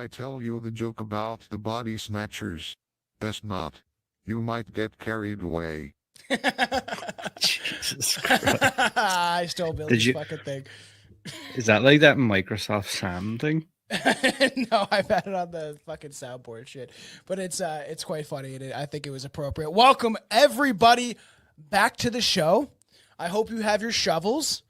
I tell you the joke about the body snatchers? Best not. You might get carried away. Jesus Christ. I stole Billy's fucking thing. Is that like that Microsoft Sam thing? No, I've had it on the fucking soundboard shit. But it's quite funny, and I think it was appropriate. Welcome everybody back to the show. I hope you have your shovels,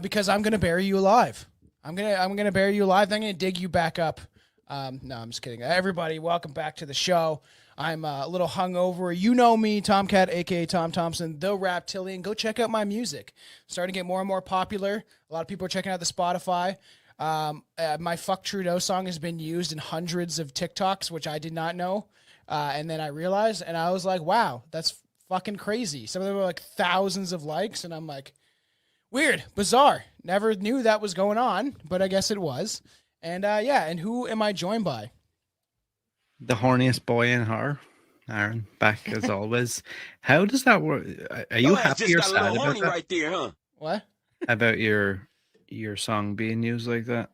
because I'm gonna bury you alive. I'm gonna bury you alive. Then I'm gonna dig you back up. No, I'm just kidding. Everybody, welcome back to the show. I'm a little hungover. You know me, Tomcat, aka Tom Thompson, the Raptilian. Go check out my music. Starting to get more and more popular. A lot of people are checking out the Spotify. My Fuck Trudeau song has been used in hundreds of TikToks, which I did not know. And then I realized, and I was like, wow, that's fucking crazy. Some of them were like thousands of likes, and I'm like, weird, bizarre. Never knew that was going on, but I guess it was. And yeah, and who am I joined by? The horniest boy in her, Aaron, back as always. How does that work? Are you happy or sad about that? Right there, huh? What? About your song being used like that?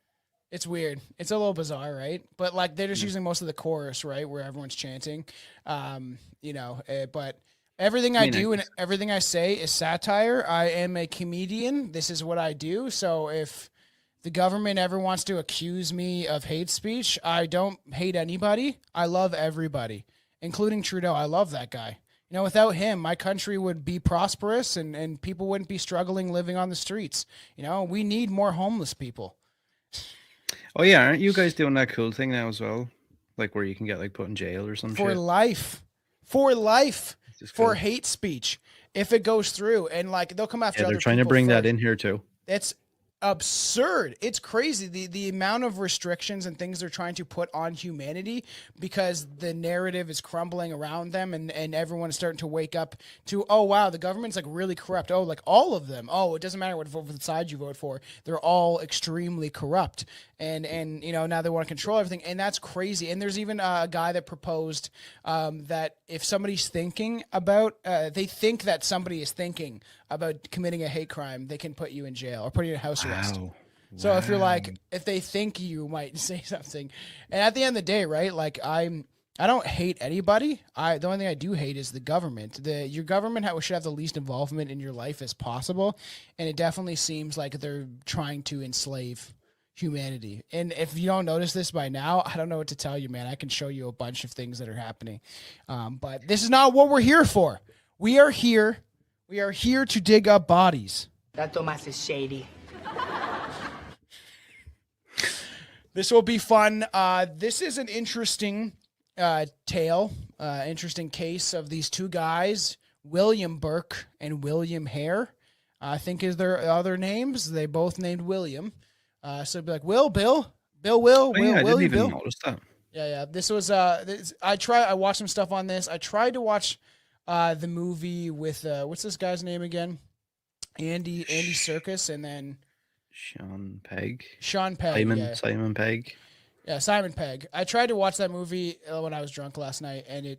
It's weird. It's a little bizarre, right? But like they're just using most of the chorus, right, where everyone's chanting. But everything I do and everything I say is satire. I am a comedian. This is what I do. So if the government ever wants to accuse me of hate speech, I don't hate anybody. I love everybody, including Trudeau. I love that guy. You know, without him, my country would be prosperous and people wouldn't be struggling living on the streets. You know, we need more homeless people. Oh yeah, aren't you guys doing that cool thing now as well? Like where you can get like put in jail or something for life. For life. For hate speech. If it goes through, and like they'll come after other people. They're trying to bring that in here too. It's absurd. It's crazy. The amount of restrictions and things they're trying to put on humanity because the narrative is crumbling around them and everyone's starting to wake up to, oh wow, the government's like really corrupt. Oh, like all of them. Oh, it doesn't matter what side you vote for. They're all extremely corrupt. And you know, now they want to control everything, and that's crazy. And there's even a guy that proposed that if somebody's thinking about, they think that somebody is thinking about committing a hate crime, they can put you in jail or put you in house arrest. So if you're like, if they think you might say something, and at the end of the day, right? Like I don't hate anybody. The only thing I do hate is the government. Your government should have the least involvement in your life as possible, and it definitely seems like they're trying to enslave humanity. And if you don't notice this by now, I don't know what to tell you, man. I can show you a bunch of things that are happening, but this is not what we're here for. We are here to dig up bodies. That Tomas is shady. This will be fun. This is an interesting tale, interesting case of these two guys, William Burke and William Hare. I think is their other names. They both named William. So it'd be like Will, Bill, Will, I didn't even Bill. notice that. Yeah. This was I watched some stuff on this. I tried to watch the movie with what's this guy's name again? Andy Serkis, and then Sean Pegg. Simon Pegg. Yeah, Simon Pegg. I tried to watch that movie when I was drunk last night, and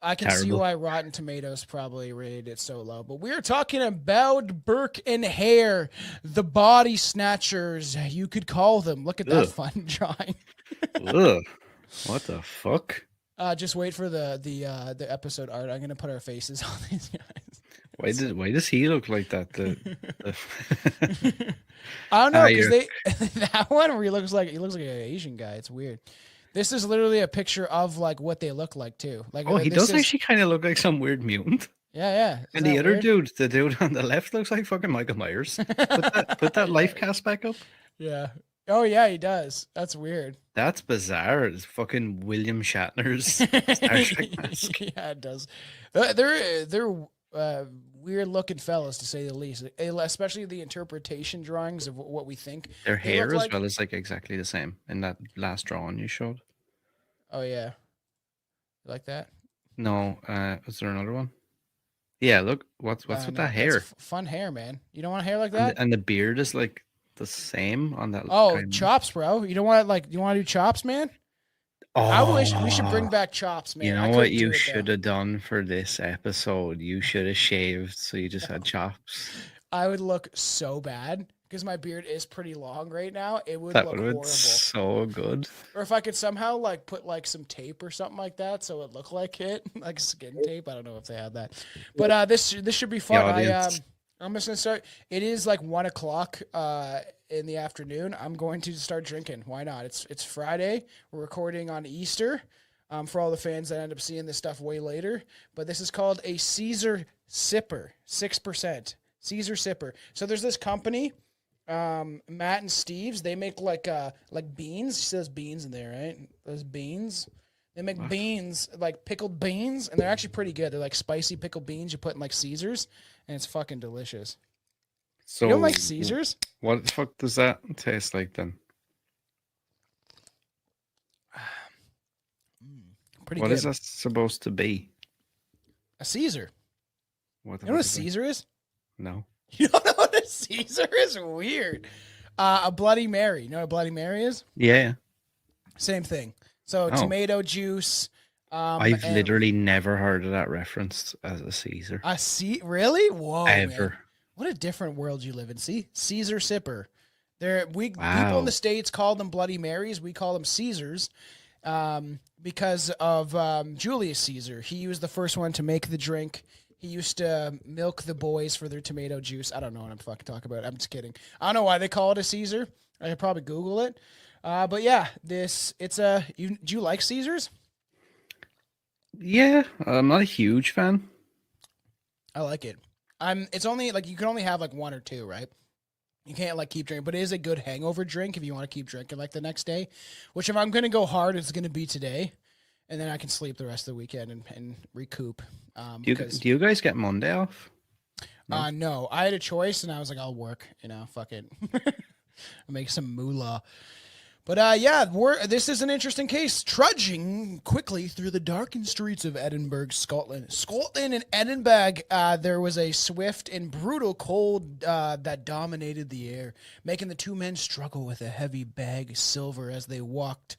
I can see why Rotten Tomatoes probably rated it so low. But we're talking about Burke and Hare, the body snatchers, you could call them. Look at that fun drawing. Ugh. What the fuck? Just wait for the episode art. I'm gonna put our faces on these guys. Why does he look like that? I don't know, because that one where he looks like an Asian guy. It's weird. This is literally a picture of like what they look like too. Like, he does actually kind of look like some weird mutant. Yeah. And the other dude, the dude on the left, looks like fucking Michael Myers. Put that life cast back up. Yeah. Oh yeah, he does. That's weird. That's bizarre. It's fucking William Shatner's Star Trek mask. Yeah, it does. They're weird looking fellas, to say the least. Especially the interpretation drawings of what we think. Their hair as well is like exactly the same in that last drawing you showed. Oh yeah, you like that? No, is there another one? Yeah, look, what's with that hair? Fun hair, man. You don't want hair like that? And the beard is like the same on that. Oh, chops, bro. You don't want you want to do chops, man? Oh, I wish we should bring back chops, man. You know what you should have done for this episode? You should have shaved so you just had chops. I would look so bad because my beard is pretty long right now, it would That look would have been horrible. so good. Or if I could somehow like put like some tape or something like that, so it looked like it, like skin tape. I don't know if they have that, but this should be fun. I'm just gonna start. It is like 1 o'clock in the afternoon. I'm going to start drinking. Why not? It's Friday. We're recording on Easter. For all the fans that end up seeing this stuff way later, but this is called a Caesar Sipper, 6%. Caesar Sipper. So there's this company, Matt and Steve's. They make like beans. She says beans in there, right? Those beans. They make beans, like pickled beans, and they're actually pretty good. They're like spicy pickled beans you put in like Caesars, and it's fucking delicious. So You don't like Caesars? What the fuck does that taste like then? Pretty What good. is that supposed to be? A Caesar. What You know what a Caesar is? No. You don't know what a Caesar is? Weird. A Bloody Mary. You know what a Bloody Mary is? Yeah. Same thing. So tomato juice. I've literally never heard of that referenced as a Caesar. Really? Whoa. Ever. Man. What a different world you live in. See? Caesar Sipper. People Wow. in the States call them Bloody Marys. We call them Caesars. Because of Julius Caesar. He was the first one to make the drink. He used to milk the boys for their tomato juice. I don't know what I'm fucking talking about. I'm just kidding. I don't know why they call it a Caesar. I could probably Google it. But yeah, do you like Caesars? Yeah, I'm not a huge fan. I like it. It's only like you can only have like one or two, right? You can't like keep drinking, but it is a good hangover drink if you want to keep drinking like the next day. Which if I'm gonna go hard, it's gonna be today, and then I can sleep the rest of the weekend and recoup. Do you guys get Monday off? No, I had a choice, and I was like, I'll work. Fuck it, make some moolah. But yeah, this is an interesting case. Trudging quickly through the darkened streets of Edinburgh, Scotland. Scotland and Edinburgh, there was a swift and brutal cold that dominated the air, making the two men struggle with a heavy bag of silver as they walked.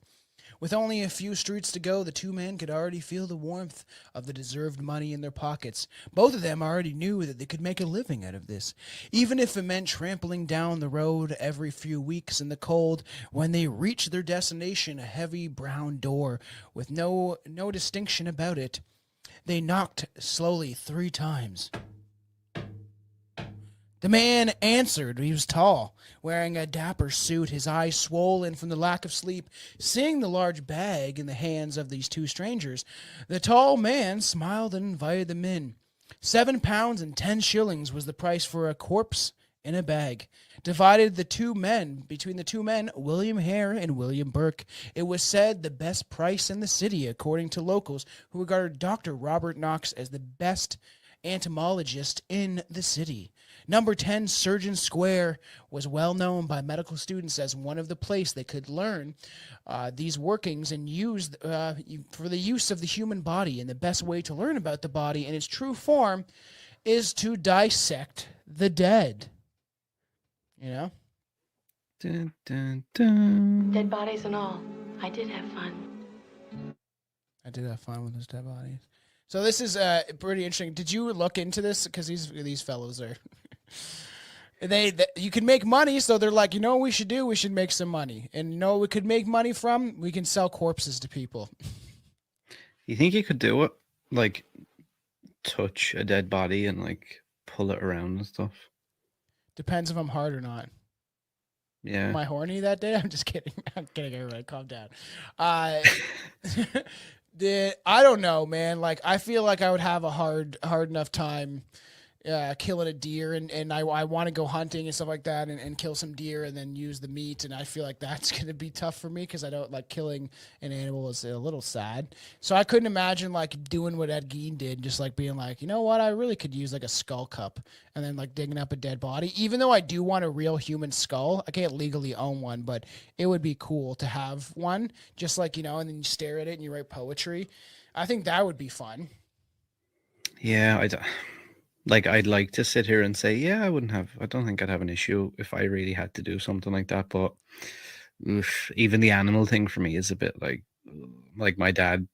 With only a few streets to go, the two men could already feel the warmth of the deserved money in their pockets. Both of them already knew that they could make a living out of this, even if it meant trampling down the road every few weeks in the cold. When they reached their destination, a heavy brown door with no distinction about it, they knocked slowly 3 times. The man answered. He was tall, wearing a dapper suit, his eyes swollen from the lack of sleep. Seeing the large bag in the hands of these two strangers, the tall man smiled and invited them in. £7 and 10 shillings was the price for a corpse in a bag. Divided between the two men, William Hare and William Burke. It was said the best price in the city, according to locals who regarded Dr. Robert Knox as the best entomologist in the city. Number 10 Surgeon Square was well known by medical students as one of the places they could learn these workings and use for the use of the human body. And the best way to learn about the body in its true form is to dissect the dead. Dun, dun, dun. Dead bodies and all. I did have fun. I did have fun with those dead bodies. So this is pretty interesting. Did you look into this? Because these fellows are... you can make money, so they're like, what we should do? We should make some money. And what we could make money from? We can sell corpses to people. You think you could do it? Like, touch a dead body and, like, pull it around and stuff? Depends if I'm hard or not. Yeah. Am I horny that day? I'm just kidding. I'm kidding, everybody. Calm down. I don't know, man. Like, I feel like I would have a hard enough time killing a deer, and I want to go hunting and stuff like that and kill some deer and then use the meat, and I feel like that's going to be tough for me because I don't like killing an animal is a little sad. So I couldn't imagine like doing what Ed Gein did, just like being like, you know what, I really could use like a skull cup and then like digging up a dead body. Even though I do want a real human skull, I can't legally own one, but it would be cool to have one, just like, and then you stare at it and you write poetry. I think that would be fun. Yeah, I'd like to sit here and say, yeah, I don't think I'd have an issue if I really had to do something like that. But even the animal thing for me is a bit like my dad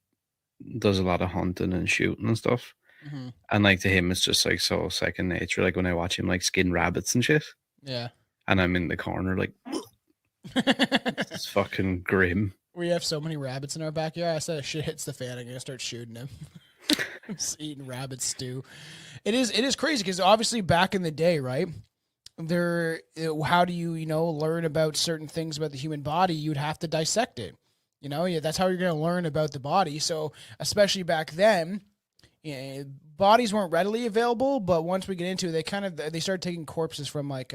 does a lot of hunting and shooting and stuff. Mm-hmm. And like to him, it's just like so second nature. Like when I watch him like skin rabbits and shit. Yeah. and I'm in the corner like it's fucking grim. We have so many rabbits in our backyard. I said if shit hits the fan, I'm gonna start shooting them. Just eating rabbit stew. It is crazy because obviously back in the day, right? How do you learn about certain things about the human body? You'd have to dissect it. That's how you're going to learn about the body. So especially back then, bodies weren't readily available. But once we get into it, they started taking corpses from like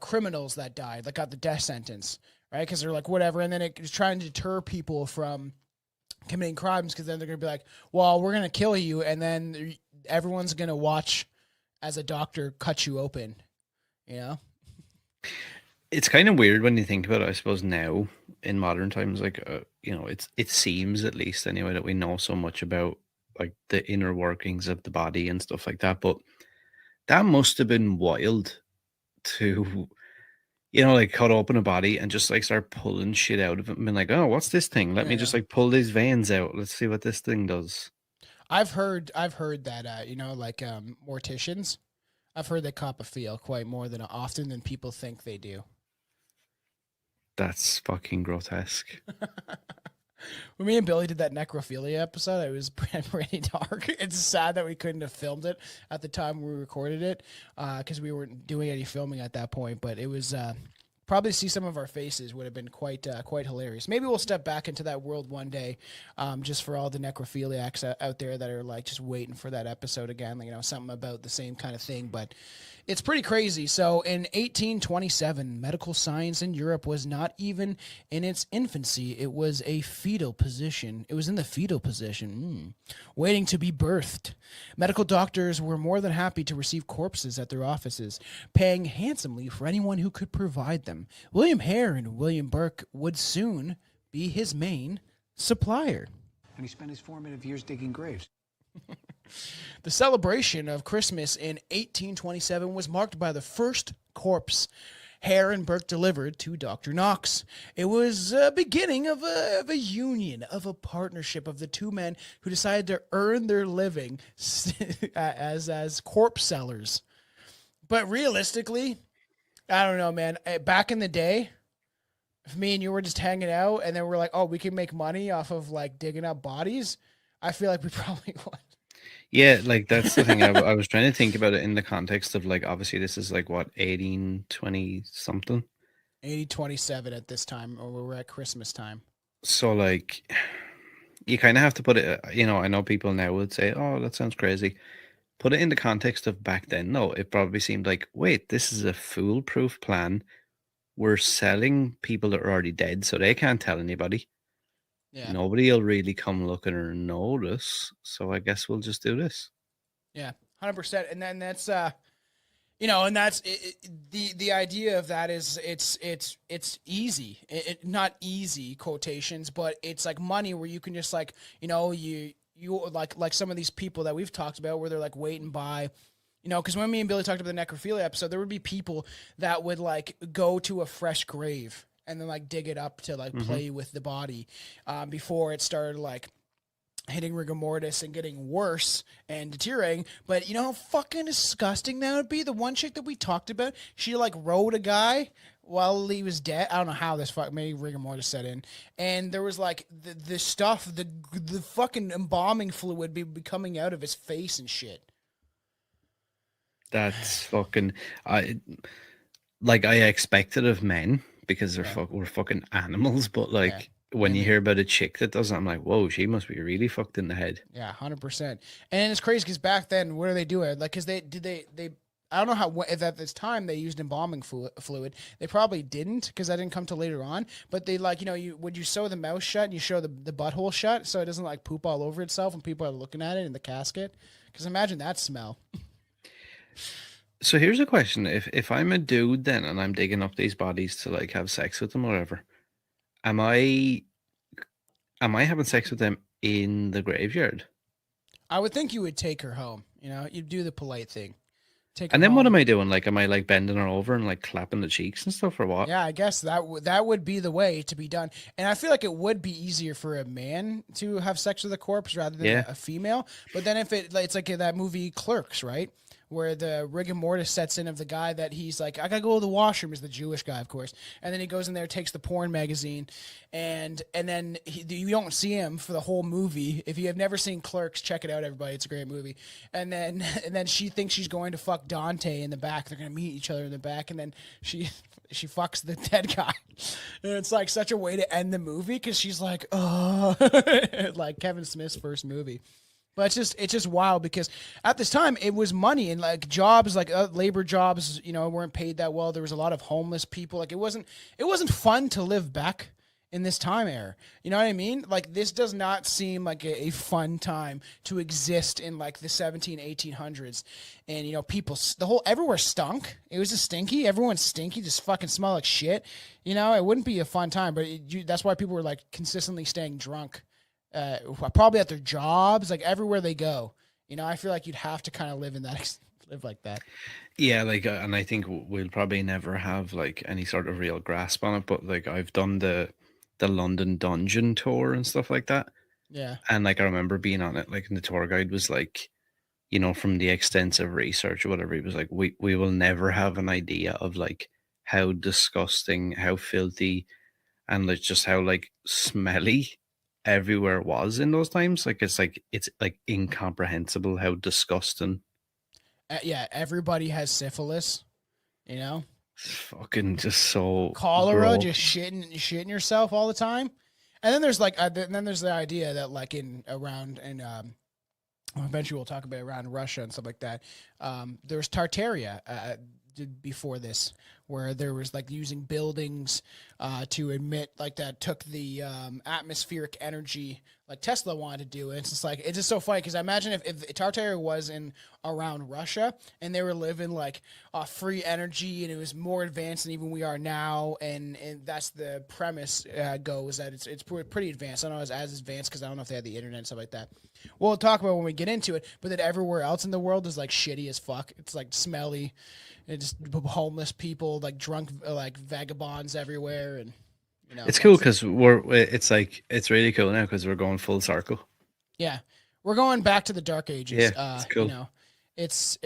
criminals that died, that got the death sentence, right? Because they're like whatever, and then it's trying to deter people from committing crimes because then they're going to be like, well, we're going to kill you, and then everyone's going to watch as a doctor cut you open. It's kind of weird when you think about it, I suppose, now in modern times, like, it seems at least anyway that we know so much about like the inner workings of the body and stuff like that. But that must have been wild to, like cut open a body and just like start pulling shit out of it and be like, oh, what's this thing? Let me just like pull these veins out. Let's see what this thing does. I've heard that, morticians, I've heard they cop a feel quite more than often than people think they do. That's fucking grotesque. When me and Billy did that necrophilia episode, it was pretty dark. It's sad that we couldn't have filmed it at the time we recorded it because we weren't doing any filming at that point. But it was probably see some of our faces would have been quite hilarious. Maybe we'll step back into that world one day, just for all the necrophiliacs out there that are like just waiting for that episode again. Something about the same kind of thing, but it's pretty crazy. So in 1827, medical science in Europe was not even in its infancy. It was a fetal position. It was in the fetal position, waiting to be birthed. Medical doctors were more than happy to receive corpses at their offices, paying handsomely for anyone who could provide them. William Hare and William Burke would soon be his main supplier. And he spent his formative years digging graves. The celebration of Christmas in 1827 was marked by the first corpse Hare and Burke delivered to Dr. Knox. It was a beginning of a union, of a partnership of the two men who decided to earn their living as corpse sellers. But realistically, I don't know, man. Back in the day, if me and you were just hanging out and then we're like, oh, we can make money off of like digging up bodies, I feel like we probably would. Yeah, like that's the thing. I was trying to think about it in the context of like, obviously this is like what, 1820 something? 1827 at this time, or we're at Christmas time. So like, you kind of have to put it, I know people now would say, oh, that sounds crazy. Put it in the context of back then. No, it probably seemed like, wait, this is a foolproof plan. We're selling people that are already dead, so they can't tell anybody. Yeah. Nobody will really come looking or notice. So I guess we'll just do this. Yeah, 100%. And then that's, and that's the idea of that is it's easy. Not easy quotations, but it's like money where you can just like, you like some of these people that we've talked about where they're like wait and buy. Because when me and Billy talked about the necrophilia episode, there would be people that would like go to a fresh grave and then like dig it up to like play with the body before it started like hitting rigor mortis and getting worse and deteriorating. But how fucking disgusting that would be? The one chick that we talked about, she like rode a guy while he was dead. I don't know how this maybe rigor mortis set in. And there was like the stuff, the fucking embalming fluid be coming out of his face and shit. That's fucking, I expected of men because we're fucking animals, but like when you hear about a chick that does it, I'm like, whoa, she must be really fucked in the head. Yeah, 100%. And it's crazy because back then, what are they doing? Like, because they I don't know how if at this time they used embalming fluid. They probably didn't because that didn't come till later on. But they like would you sew the mouth shut and you sew the butthole shut so it doesn't like poop all over itself when people are looking at it in the casket? Because imagine that smell. So here's a question. If I'm a dude then and I'm digging up these bodies to like have sex with them or whatever, am I having sex with them in the graveyard? I would think you would take her home. You'd do the polite thing. And then what am I doing? Like, am I like bending her over and like clapping the cheeks and stuff or what? Yeah, I guess that would be the way to be done. And I feel like it would be easier for a man to have sex with a corpse rather than a female. But then if it's like that movie Clerks, right? where the rigor mortis sets in of the guy that he's like, I gotta go to the washroom, is the Jewish guy, of course. And then he goes in there, takes the porn magazine, and then you don't see him for the whole movie. If you have never seen Clerks, check it out, everybody. It's a great movie. And then she thinks she's going to fuck Dante in the back. They're gonna meet each other in the back, and then she fucks the dead guy. And it's like such a way to end the movie, because she's like, oh, like Kevin Smith's first movie. But it's just wild, because at this time it was money, and like jobs, like labor jobs, weren't paid that well. There was a lot of homeless people. Like it wasn't fun to live back in this time era. You know what I mean? Like this does not seem like a fun time to exist in like the 1800s. And people, everywhere stunk. It was just stinky. Everyone's stinky, just fucking smell like shit. It wouldn't be a fun time, but that's why people were like consistently staying drunk. Probably at their jobs, like everywhere they go. I feel like you'd have to kind of live like that. Yeah, like, and I think we'll probably never have like any sort of real grasp on it. But like, I've done the London dungeon tour and stuff like that. Yeah, and like I remember being on it, like, and the tour guide was like, from the extensive research or whatever, he was like, we will never have an idea of like how disgusting, how filthy, and like just how like smelly everywhere was in those times. Like it's like incomprehensible how disgusting. Yeah, everybody has syphilis, It's fucking just so cholera, gross. just shitting yourself all the time. And then there's like there's the idea that like eventually we'll talk about around Russia and stuff like that. There was Tartaria before this, where there was like using buildings to emit, like, that took the atmospheric energy like Tesla wanted to do. And it's just so funny, because I imagine if Tartaria was in around Russia and they were living like free energy, and it was more advanced than even we are now, and that's the premise goes, that it's pretty advanced. I don't know if it's as advanced, because I don't know if they had the internet and stuff like that. We'll talk about when we get into it, but that everywhere else in the world is like shitty as fuck. It's like smelly, and just homeless people, like drunk, like vagabonds everywhere. And it's cool, because it's really cool now, because we're going full circle. Yeah, we're going back to the Dark Ages. Yeah, it's cool. It's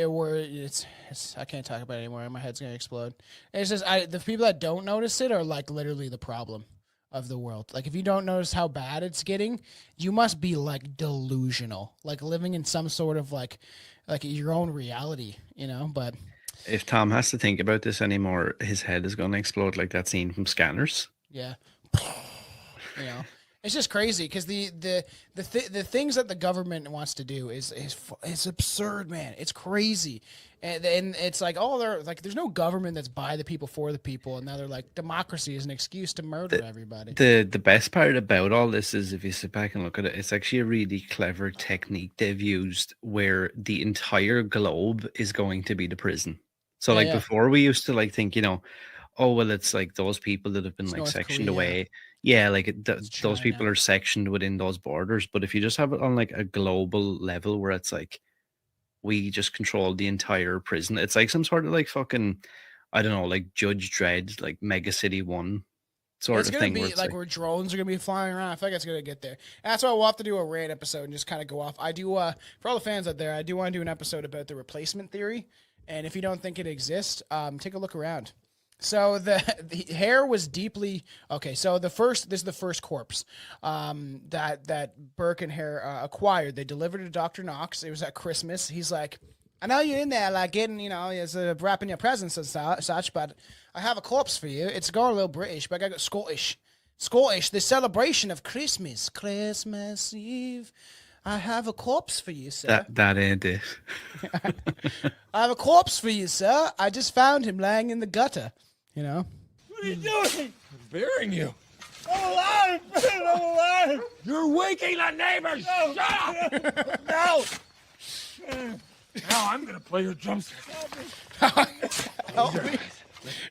I can't talk about it anymore. My head's gonna explode. It's just the people that don't notice it are like literally the problem of the world. Like if you don't notice how bad it's getting, you must be like delusional, like living in some sort of like your own reality, But if Tom has to think about this anymore, his head is going to explode, like that scene from Scanners. Yeah. It's just crazy, because the things that the government wants to do is absurd, man. It's crazy. And it's like, they're like, there's no government that's by the people for the people, and now they're like, democracy is an excuse to murder everybody. The best part about all this is, if you sit back and look at it, it's actually a really clever technique they've used, where the entire globe is going to be the prison. So before, we used to like think, oh, well, it's like those people that have been like sectioned away. Yeah, like those people are sectioned within those borders. But if you just have it on like a global level, where it's like, we just control the entire prison, it's like some sort of like fucking, I don't know, like Judge Dredd, like Mega City 1 sort of thing. It's gonna be where drones are gonna be flying around. I feel like it's gonna get there. That's why we'll have to do a rant episode and just kind of go off. I do for all the fans out there, I do want to do an episode about the replacement theory. And if you don't think it exists, take a look around. So the Hare was deeply okay. So this is the first corpse that Burke and Hare acquired. They delivered it to Dr. Knox. It was at Christmas. He's like, I know you're in there, like getting, wrapping your presents and such, but I have a corpse for you. It's got a little British, but I got Scottish. The celebration of Christmas Eve. I have a corpse for you, sir. That ain't it. I have a corpse for you, sir. I just found him lying in the gutter. What are you doing? I'm burying you. I'm alive! I'm alive! You're waking the neighbors! No. Shut up! No! Now I'm gonna play your drums. Help me.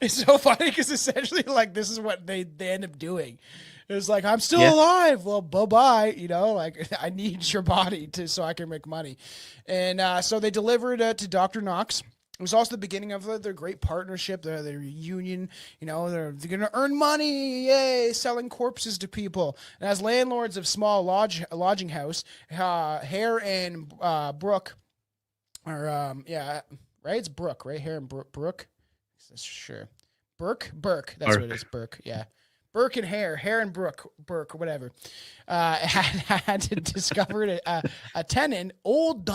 It's so funny, because essentially, like, this is what they end up doing. It's like, I'm still alive. Well, bye-bye. Like, I need your body so I can make money. And so they delivered to Dr. Knox. It was also the beginning of their great partnership, their union. They're going to earn money, yay, selling corpses to people. And as landlords of small lodging house, Hare and Brooke, or right? It's Brooke, right? Hare and Brooke. Sure. Burke. That's what it is. Burke. Yeah. Burke and Hare and Burke, or whatever. Had to discover a tenant, Old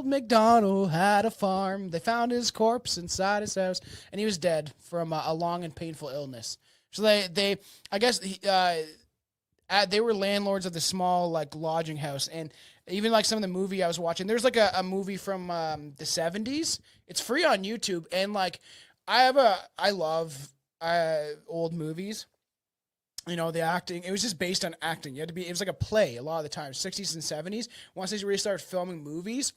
MacDonald had a farm. They found his corpse inside his house, and he was dead from a long and painful illness. So they I guess they were landlords of the small like lodging house, and even like some of the movie I was watching, there's like a movie from the 70s. It's free on YouTube, and like I love old movies. You know, the acting, it was just based on acting. It was like a play a lot of the time, 60s and 70s. Once they really started filming movies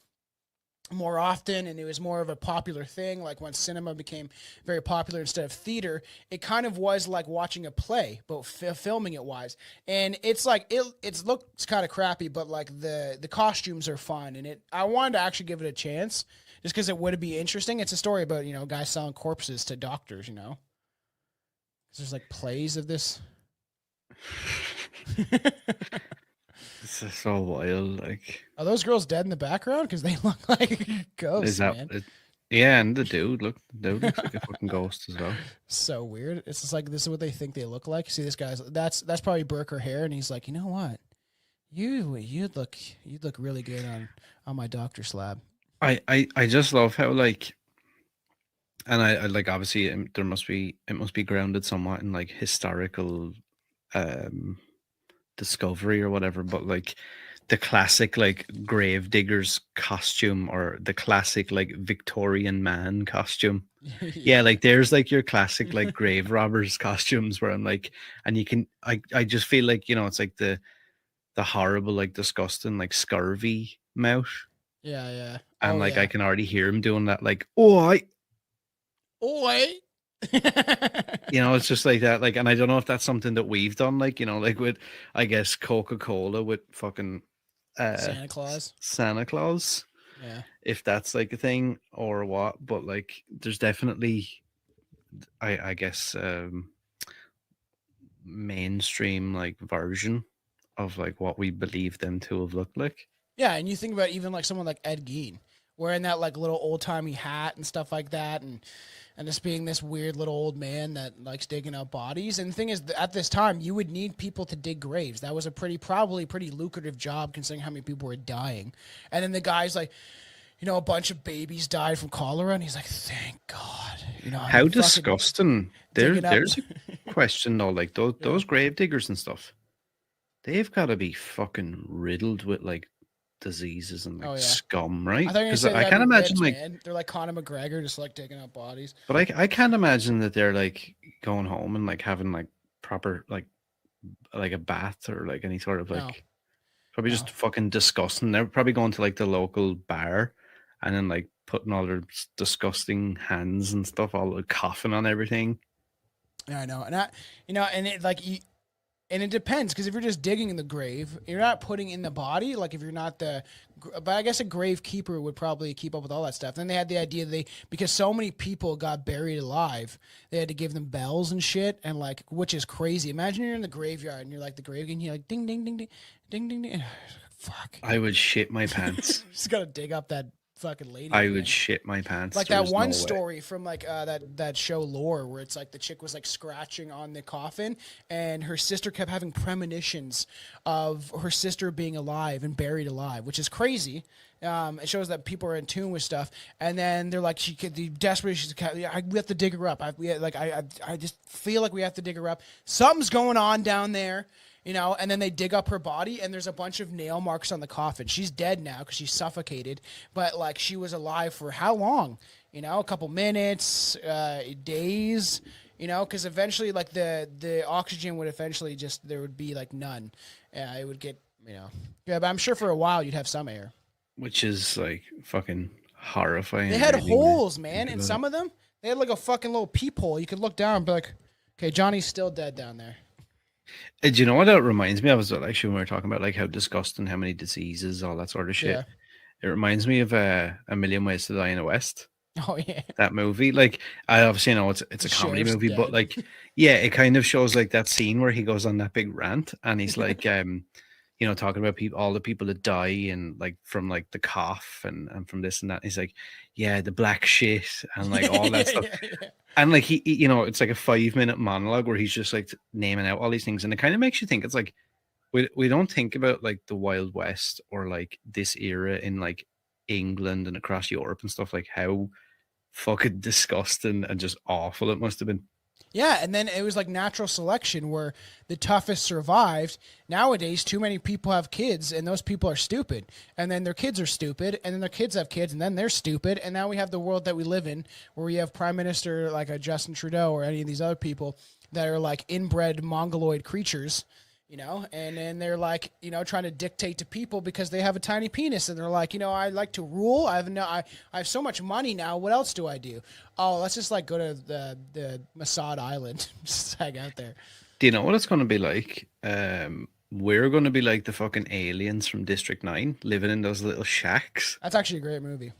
more often, and it was more of a popular thing, like when cinema became very popular instead of theater, it kind of was like watching a play, but filming it wise. And it's like, it looks kind of crappy, but like the costumes are fun. And I wanted to actually give it a chance just because it would be interesting. It's a story about, you know, guys selling corpses to doctors, you know? 'Cause there's like plays of this. This is so wild. Like, Are those girls dead in the background? Because they look like ghosts, is that? man. Yeah, and the dude looks like a fucking ghost as well. So weird. It's just like this is what they think they look like. See, this guy's that's probably Burke or Hare, and he's like, you know what? You'd look really good on my doctor slab. I just love how like, and I like obviously it must be grounded somewhat in like historical discovery or whatever, but like the classic like grave digger's costume or the classic like Victorian man costume. Yeah, like there's like your classic like grave robbers costumes where I'm like, and you can I just feel like, you know, it's like the horrible like disgusting like scurvy mouth. Yeah. And like I can already hear him doing that like, oi. You know, it's just like that, like, and I don't know if that's something that we've done, like, you know, like with, I guess, Coca-Cola with fucking Santa Claus. Yeah. If that's like a thing or what, but like there's definitely I guess mainstream like version of like what we believe them to have looked like. Yeah, and you think about even like someone like Ed Gein wearing that like little old timey hat and stuff like that, and just being this weird little old man that likes digging up bodies. And the thing is, at this time, you would need people to dig graves. That was probably pretty lucrative job considering how many people were dying. And then the guy's like, you know, a bunch of babies died from cholera, and he's like, thank God. You know, how disgusting. There's a question though, like those grave diggers and stuff, they've got to be fucking riddled with like diseases and like scum, right? Because I can't imagine like they're like Conor McGregor just like digging up bodies. But I can't imagine that they're like going home and like having like proper like a bath or like any sort of like probably just fucking disgusting. They're probably going to like the local bar and then like putting all their disgusting hands and stuff, all the coughing on everything. Yeah, I know, and it like you. And it depends, because if you're just digging in the grave, you're not putting in the body. Like if you're not but I guess a grave keeper would probably keep up with all that stuff. Then they had the idea because so many people got buried alive, they had to give them bells and shit, and like, which is crazy. Imagine you're in the graveyard and you're like the grave, and you're like ding ding ding ding ding ding ding. Fuck. I would shit my pants. Just gotta dig up that fucking lady. I would shit my pants. Like that one story from like that show Lore, where it's like the chick was like scratching on the coffin, and her sister kept having premonitions of her sister being alive and buried alive, which is crazy. It shows that people are in tune with stuff, and then they're like, she could be desperate. We have to dig her up. I just feel like we have to dig her up. Something's going on down there. You know, and then they dig up her body, and there's a bunch of nail marks on the coffin. She's dead now because she's suffocated, but like she was alive for how long? You know, a couple minutes, days. You know, because eventually, like the oxygen would eventually there would be like none. It would get, you know, yeah. But I'm sure for a while you'd have some air. Which is like fucking horrifying. They had holes, man, in some of them. They had like a fucking little peephole. You could look down and be like, okay, Johnny's still dead down there. Do you know what that reminds me of? Was actually when we were talking about like how disgusting, how many diseases, all that sort of shit. Yeah. It reminds me of A Million Ways to Die in the West. Oh yeah, that movie. Like I obviously know it's a comedy movie, but like yeah, it kind of shows like that scene where he goes on that big rant and he's like, you know, talking about people, all the people that die and like from like the cough and from this and that. He's like, yeah, the black shit and like all that stuff. Yeah. And like you know, it's like a 5-minute monologue where he's just like naming out all these things, and it kind of makes you think. It's like we don't think about like the Wild West or like this era in like England and across Europe and stuff, like how fucking disgusting and just awful it must have been. Yeah, and then it was like natural selection where the toughest survived. Nowadays, too many people have kids, and those people are stupid. And then their kids are stupid, and then their kids have kids, and then they're stupid. And now we have the world that we live in, where we have Prime Minister like a Justin Trudeau or any of these other people that are like inbred mongoloid creatures, you know, and then they're like, you know, trying to dictate to people because they have a tiny penis, and they're like, you know, I like to rule. I have so much money now. What else do I do? Oh, let's just like go to the Masad Island, just hang out there. Do you know what it's going to be like? We're going to be like the fucking aliens from District 9, living in those little shacks. That's actually a great movie.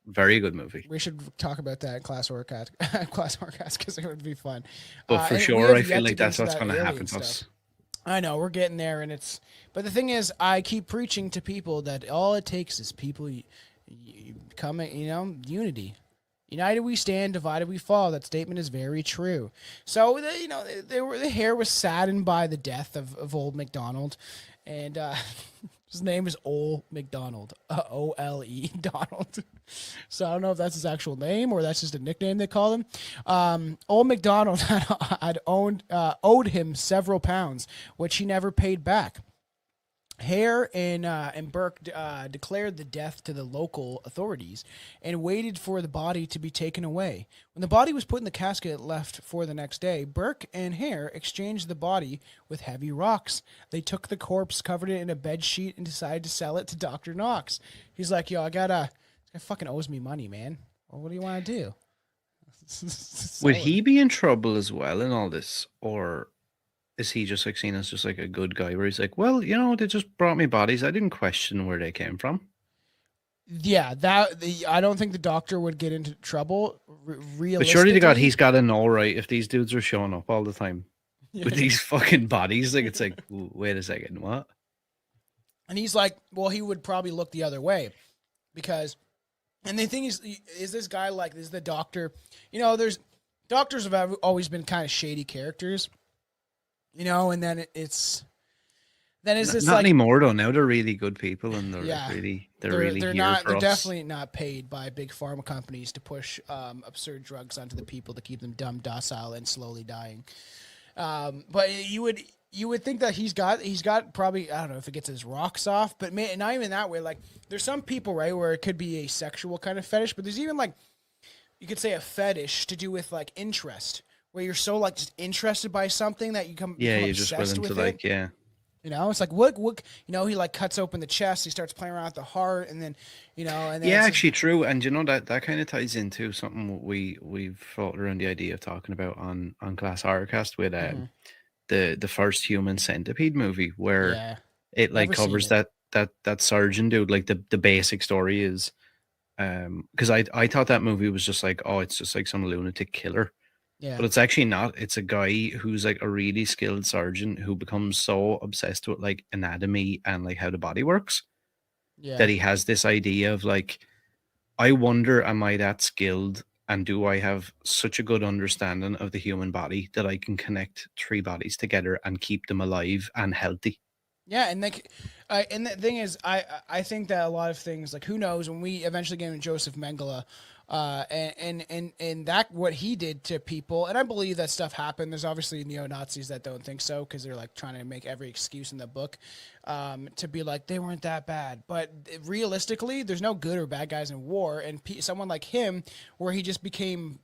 Very good movie. We should talk about that in class workout, because it would be fun. But for and we sure, have I yet feel to like get that's into what's that going to alien happen to us. stuff. I know we're getting there, but the thing is, I keep preaching to people that all it takes is people coming, you know, unity. United we stand, divided we fall. That statement is very true. So, you know, the Hare was saddened by the death of old MacDonald, and his name is Ole MacDonald, O-L-E Donald. So I don't know if that's his actual name or that's just a nickname they call him. Old MacDonald had owed him several pounds, which he never paid back. Hare and Burke declared the death to the local authorities and waited for the body to be taken away. When the body was put in the casket left for the next day, Burke and Hare exchanged the body with heavy rocks. They took the corpse, covered it in a bed sheet, and decided to sell it to Dr. Knox. He's like, yo, this guy fucking owes me money, man. Well, what do you want to do? Would he be in trouble as well in all this, or is he just like seen as just like a good guy where he's like, well, you know, they just brought me bodies. I didn't question where they came from. Yeah, I don't think the doctor would get into trouble. Realistically, But surely to God, he's got to know, right? If these dudes are showing up all the time with these fucking bodies, like it's like, wait a second, what? And he's like, well, he would probably look the other way because, and the thing is this guy like, is the doctor, you know, doctors have always been kind of shady characters, you know, and then it's just not like anymore though. Now they're really good people, and they're definitely not paid by big pharma companies to push absurd drugs onto the people to keep them dumb, docile, and slowly dying. But you would think that he's got probably, I don't know if it gets his rocks off, but not even that way. Like there's some people, right, where it could be a sexual kind of fetish, but there's even like, you could say a fetish to do with like interest, where you're so like just interested by something that you become you're just willing to like, you know, it's like what you know, he like cuts open the chest, he starts playing around with the heart, and then, you know, and then actually true. And you know, that kind of ties into something we've thought around the idea of talking about on Class Horrorcast with the first Human Centipede movie, where it like covers that surgeon dude. Like the basic story is because I thought that movie was just like, oh, it's just like some lunatic killer. Yeah. But it's actually not. It's a guy who's like a really skilled surgeon who becomes so obsessed with like anatomy and like how the body works that he has this idea of like, I wonder, am I that skilled? And do I have such a good understanding of the human body that I can connect 3 bodies together and keep them alive and healthy? Yeah, and like, and the thing is, I think that a lot of things, like, who knows, when we eventually get into Joseph Mengele, and that what he did to people, and I believe that stuff happened. There's obviously neo-Nazis that don't think so because they're like trying to make every excuse in the book to be like they weren't that bad. But realistically, there's no good or bad guys in war, and someone like him, where he just became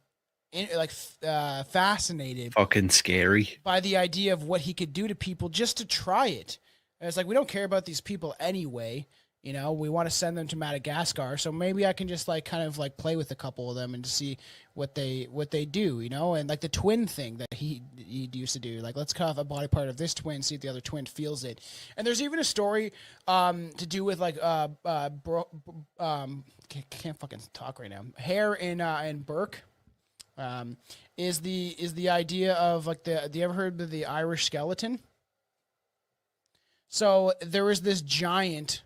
fascinated, fucking scary by the idea of what he could do to people just to try it. And it's like, we don't care about these people anyway. You know, we want to send them to Madagascar, so maybe I can just like kind of like play with a couple of them and to see what they do, you know, and like the twin thing that he used to do, like let's cut off a body part of this twin, see if the other twin feels it. And there's even a story to do with like can't fucking talk right now. Hare and Burke is the idea of like the you ever heard of the Irish skeleton? So there was this giant.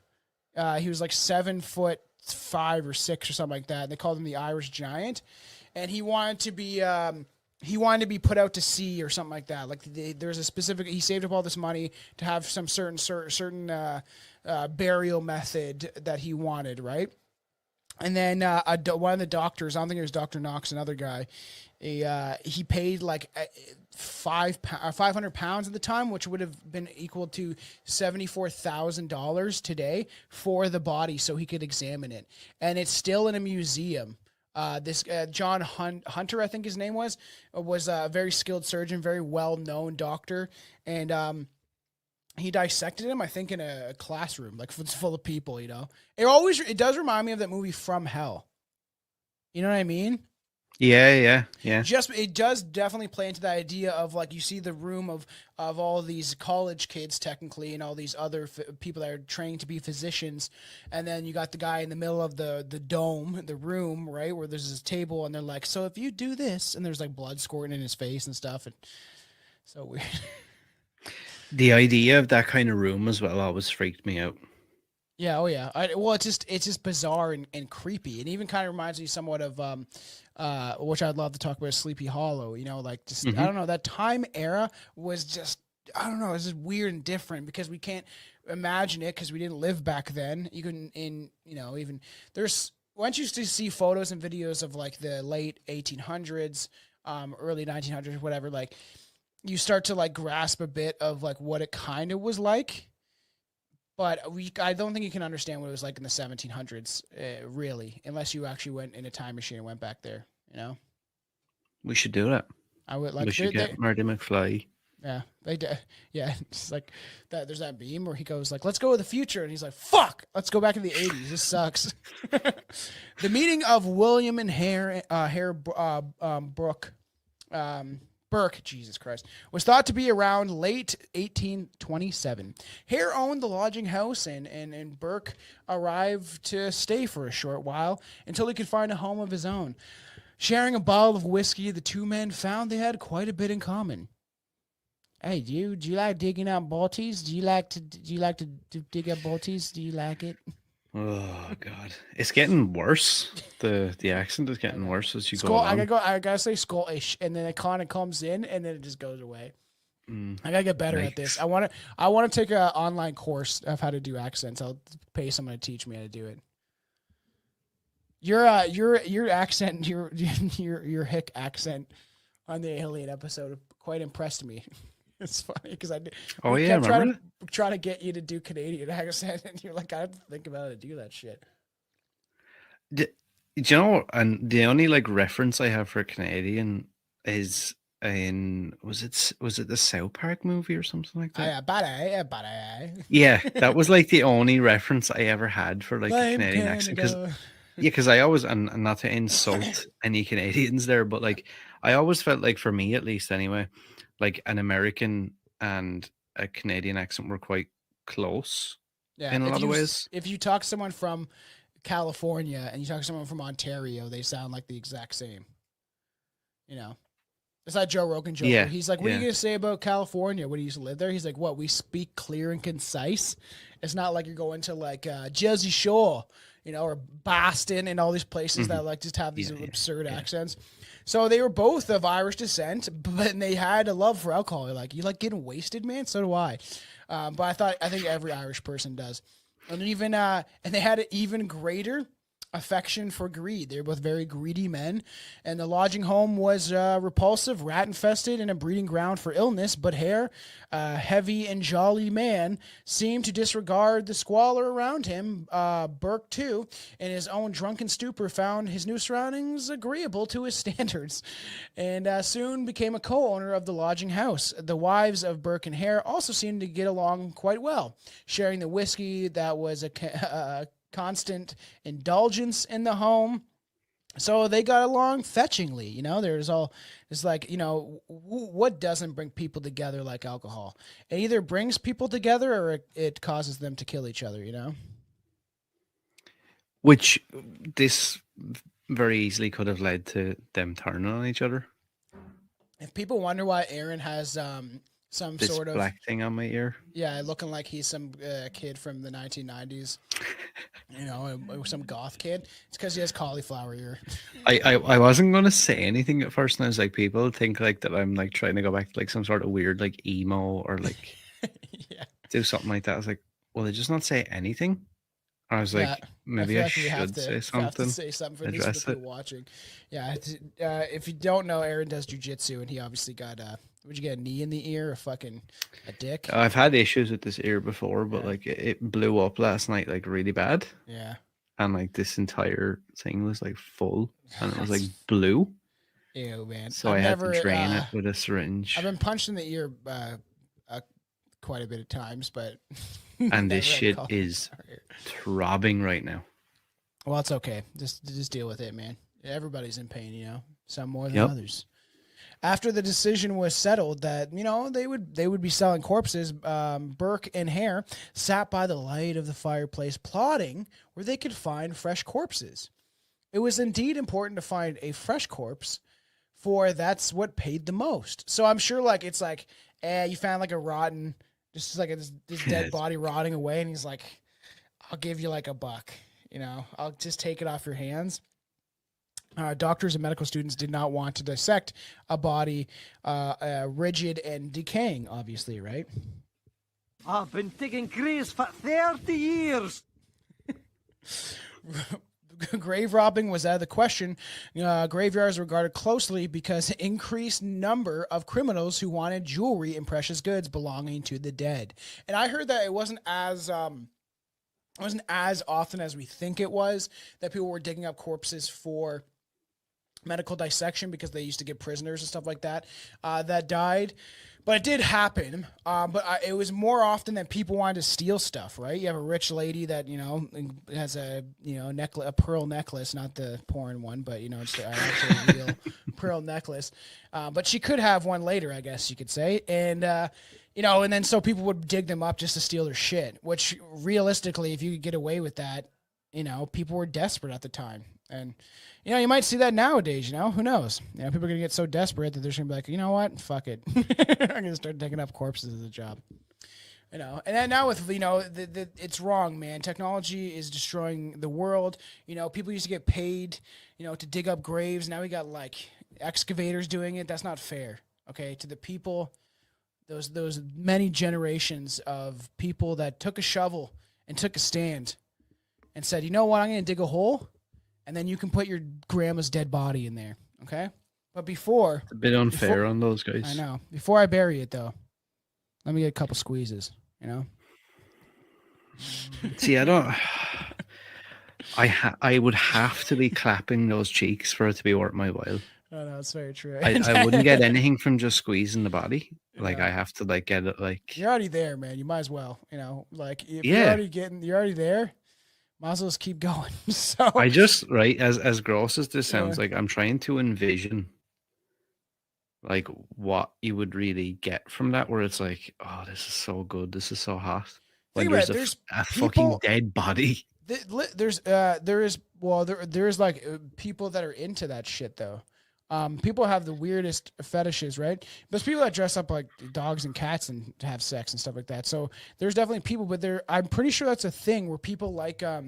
He was like 7'5" or 6 or something like that. They called him the Irish Giant, and he wanted to be put out to sea or something like that. Like there's a specific. He saved up all this money to have some certain burial method that he wanted, right? And then one of the doctors, I don't think it was Dr. Knox, another guy, he paid like £500 at the time, which would have been equal to $74,000 today for the body, so he could examine it. And it's still in a museum. This John Hunter, I think his name was a very skilled surgeon, very well-known doctor, and he dissected him, I think, in a classroom, like it's full of people. You know, it does remind me of that movie From Hell. You know what I mean? Yeah. It does definitely play into that idea of like you see the room of all these college kids technically and all these other people that are trained to be physicians, and then you got the guy in the middle of the dome, the room, right, where there's this table, and they're like, so if you do this, and there's like blood squirting in his face and stuff, and so weird. The idea of that kind of room as well always freaked me out. Yeah, oh yeah. It's just bizarre and creepy, and even kind of reminds me somewhat of which I'd love to talk about, Sleepy Hollow. You know, like just I don't know, that time era was just, I don't know, it was just weird and different because we can't imagine it because we didn't live back then. You can even there's once you see photos and videos of like the late 1800s, early 1900s, whatever, like you start to like grasp a bit of like what it kind of was like. But I don't think you can understand what it was like in the 1700s, really, unless you actually went in a time machine and went back there. You know, we should do that. I would like. We should get Marty McFly. Yeah, they did. Yeah, it's like that. There's that meme where he goes like, "Let's go to the future," and he's like, "Fuck, let's go back to the 80s. This sucks." The meeting of William and Burke, Jesus Christ, was thought to be around late 1827. Hare owned the lodging house, and Burke arrived to stay for a short while until he could find a home of his own. Sharing a bottle of whiskey, the two men found they had quite a bit in common. Hey, do you like digging out bolties? Do you like to dig up bolties? Do you like it? Oh God, it's getting worse. The accent is getting worse as you go along. I gotta say Scottish, and then it kind of comes in, and then it just goes away. I gotta get better at this. I want to take an online course of how to do accents. I'll pay someone to teach me how to do it. Your accent, your hick accent on the Alien episode quite impressed me. It's funny because trying to get you to do Canadian accent, and you're like, I have to think about how to do that shit. Do you know? And the only like reference I have for Canadian is in was it the South Park movie or something like that? Yeah, that was like the only reference I ever had for like the Canadian accent. Because I always, and not to insult any Canadians there, but like I always felt like, for me at least anyway, like an American and a Canadian accent were quite close in a lot of ways. If you talk to someone from California and you talk to someone from Ontario, they sound like the exact same. You know, it's that Joe Rogan joke. Yeah. He's like, what are you going to say about California when you used to live there? He's like, what? We speak clear and concise. It's not like you're going to like Jersey Shore, you know, or Boston and all these places that like just have these absurd accents. So they were both of Irish descent, but they had a love for alcohol. Like, you like getting wasted, man? So do I. But I think every Irish person does. And even and they had an even greater affection for greed. They were both very greedy men, and the lodging home was repulsive, rat-infested, and a breeding ground for illness. But Hare, a heavy and jolly man, seemed to disregard the squalor around him. Burke, too, in his own drunken stupor, found his new surroundings agreeable to his standards, and soon became a co-owner of the lodging house. The wives of Burke and Hare also seemed to get along quite well, sharing the whiskey that was a constant indulgence in the home. So they got along fetchingly, you know. It's like, you know, what doesn't bring people together like alcohol? It either brings people together or it causes them to kill each other, you know. Which this very easily could have led to them turning on each other. If people wonder why Aaron has some This sort of black thing on my ear. yeah, looking like he's some kid from the 1990s. You know, some goth kid. It's because he has cauliflower ear. I wasn't gonna say anything at first, and I was like, people think like that I'm like trying to go back to like some sort of weird like emo or like Yeah. do something like that. I was like, will they just not say anything? I was like, Yeah, maybe feel I like we have should to- say have something. to say something for these address people it. watching. Yeah, if you don't know, Aaron does jujitsu, and he obviously got would you get a knee in the ear, a dick? I've had issues with this ear before, but Yeah. like it blew up last night like really bad, Yeah. and like this entire thing was like full, and it was like That's- blue. Ew, man. So I've I had never, to drain it with a syringe. I've been punched in the ear quite a bit of times, but And this never had shit cauliflower is ear. throbbing right now. Well, it's okay. Just deal with it, man. Everybody's in pain, you know. Some more than Yep. others. After the decision was settled that they would be selling corpses, Burke and Hare sat by the light of the fireplace, plotting where they could find fresh corpses. It was indeed important to find a fresh corpse, for that's what paid the most. So I'm sure, like it's like, you found like a rotten, just like this dead body rotting away, and he's like, I'll give you like $1. You know, I'll just take it off your hands. Doctors and medical students did not want to dissect a body rigid and decaying, obviously, right? I've been digging graves for 30 years. Grave robbing was out of the question. Graveyards were guarded closely because increased number of criminals who wanted jewelry and precious goods belonging to the dead. And I heard that it wasn't as often as we think it was, that people were digging up corpses for medical dissection because they used to get prisoners and stuff like that that died. But it did happen. It was more often that people wanted to steal stuff, right? You have a rich lady that, has a pearl necklace, not the porn one, but, it's actually a real pearl necklace. But she could have one later, I guess you could say. And, and then so people would dig them up just to steal their shit, which realistically, if you could get away with that, people were desperate at the time. And, you might see that nowadays, who knows? People are going to get so desperate that they're just going to be like, you know what? Fuck it. I'm going to start digging up corpses as a job. And then now with, it's wrong, man. Technology is destroying the world. People used to get paid, to dig up graves. Now we got like excavators doing it. That's not fair. Okay. To the people, those many generations of people that took a shovel and took a stand and said, you know what? I'm going to dig a hole. And then you can put your grandma's dead body in there, okay? But before... It's a bit unfair on those guys. I know. Before I bury it, though, let me get a couple squeezes, See, I don't... I would have to be clapping those cheeks for it to be worth my while. Oh, no, it's very true. I wouldn't get anything from just squeezing the body. Like, I have to, like, get it, like... You're already there, man. You might as well, Like, if Yeah. you're already there... Might as well just keep going. So I just, right, as gross as this sounds, like I'm trying to envision like what you would really get from that, where it's like, oh, this is so good, this is so hot. When Think about there's it, a fucking dead body. there is like people that are into that shit though. People have the weirdest fetishes, right? There's people that dress up like dogs and cats and have sex and stuff like that. So there's definitely people, but I'm pretty sure that's a thing where people like where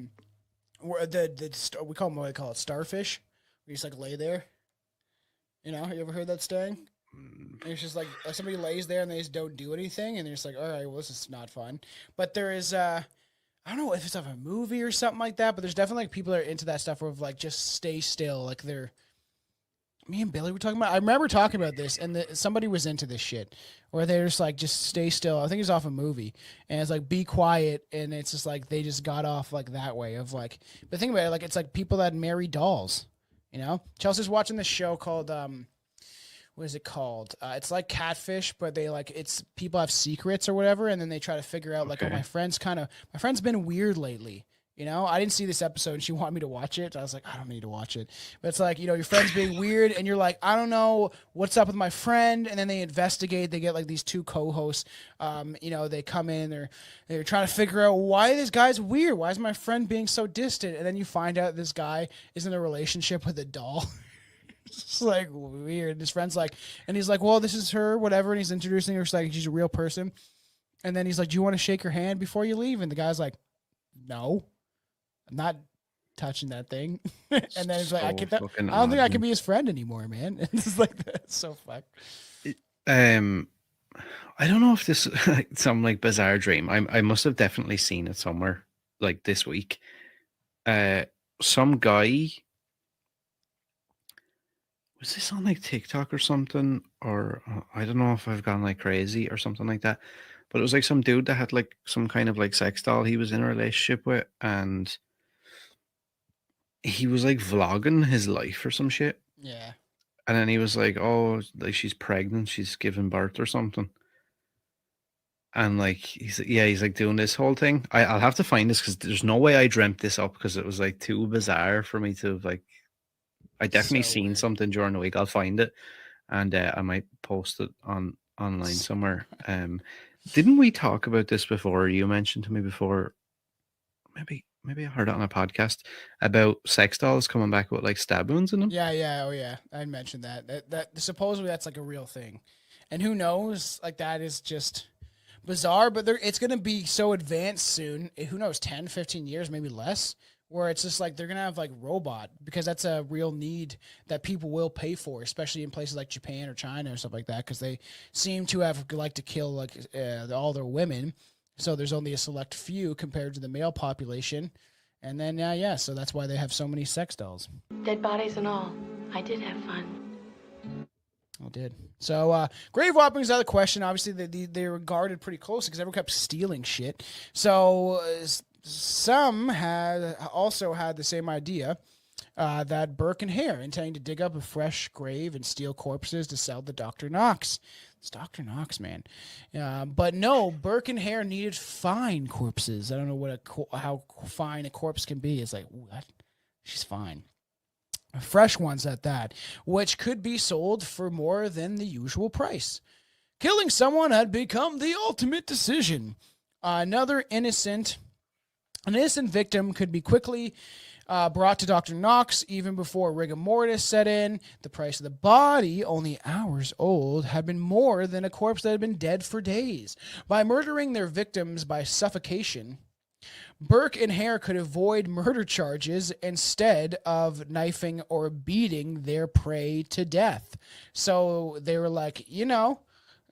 we call them, what I call it, starfish. We just like lay there. You ever heard that saying? And it's just like somebody lays there and they just don't do anything, and they're just like, all right, well, this is not fun. But there is I don't know if it's of a movie or something like that, but there's definitely like people that are into that stuff where like just stay still, like they're. Me and Billy were talking about. I remember talking about this, and somebody was into this shit, where they're just like, just stay still. I think it's off a movie, and it's like, be quiet, and it's just like they just got off like that way of like. But think about it, like it's like people that marry dolls, Chelsea's watching this show called what is it called? It's like Catfish, but they like it's people have secrets or whatever, and then they try to figure out like, oh, my friend's been weird lately. I didn't see this episode and she wanted me to watch it. I was like, I don't need to watch it. But it's like, your friend's being weird and you're like, I don't know what's up with my friend. And then they investigate. They get like these two co-hosts. They come in, they're trying to figure out why this guy's weird. Why is my friend being so distant? And then you find out this guy is in a relationship with a doll. It's like weird. His friend's like, and he's like, well, this is her, whatever. And he's introducing her. She's like, she's a real person. And then he's like, do you want to shake her hand before you leave? And the guy's like, no, I'm not touching that thing. And then he's like, I don't think I can be his friend anymore, man. It's just like, that's so fucked. I don't know if this is like some like bizarre dream. I must have definitely seen it somewhere like this week. Some guy, was this on like TikTok or something, or I don't know if I've gone like crazy or something like that, but it was like some dude that had like some kind of like sex doll he was in a relationship with, and he was like vlogging his life or some shit. Yeah. And then he was like, oh, like she's pregnant, she's giving birth or something. And like, he's like doing this whole thing. I'll have to find this because there's no way I dreamt this up because it was like too bizarre for me to like, I definitely seen weird. Something during the week. I'll find it and I might post it online somewhere. Didn't we talk about this before? You mentioned to me before, maybe I heard it on a podcast about sex dolls coming back with like stab wounds in them. Yeah. Oh yeah. I mentioned that supposedly that's like a real thing. And who knows, like that is just bizarre, but it's going to be so advanced soon. Who knows, 10, 15 years, maybe less, where it's just like they're going to have like robot, because that's a real need that people will pay for, especially in places like Japan or China or stuff like that, because they seem to have like to kill like all their women. So there's only a select few compared to the male population. And then, so that's why they have so many sex dolls. Dead bodies and all. I did have fun. I did. So grave robbing is another question. Obviously, they were guarded pretty closely because everyone kept stealing shit. So some also had the same idea that Burke and Hare, intending to dig up a fresh grave and steal corpses to sell to Dr. Knox. It's Dr. Knox, man. But no, Burke and Hare needed fine corpses. I don't know how fine a corpse can be. It's like, ooh, she's fine. Fresh ones at that, which could be sold for more than the usual price. Killing someone had become the ultimate decision. An innocent victim could be quickly brought to Dr. Knox even before rigor mortis set in. The price of the body, only hours old, had been more than a corpse that had been dead for days. By murdering their victims by suffocation, Burke and Hare could avoid murder charges instead of knifing or beating their prey to death. So they were like,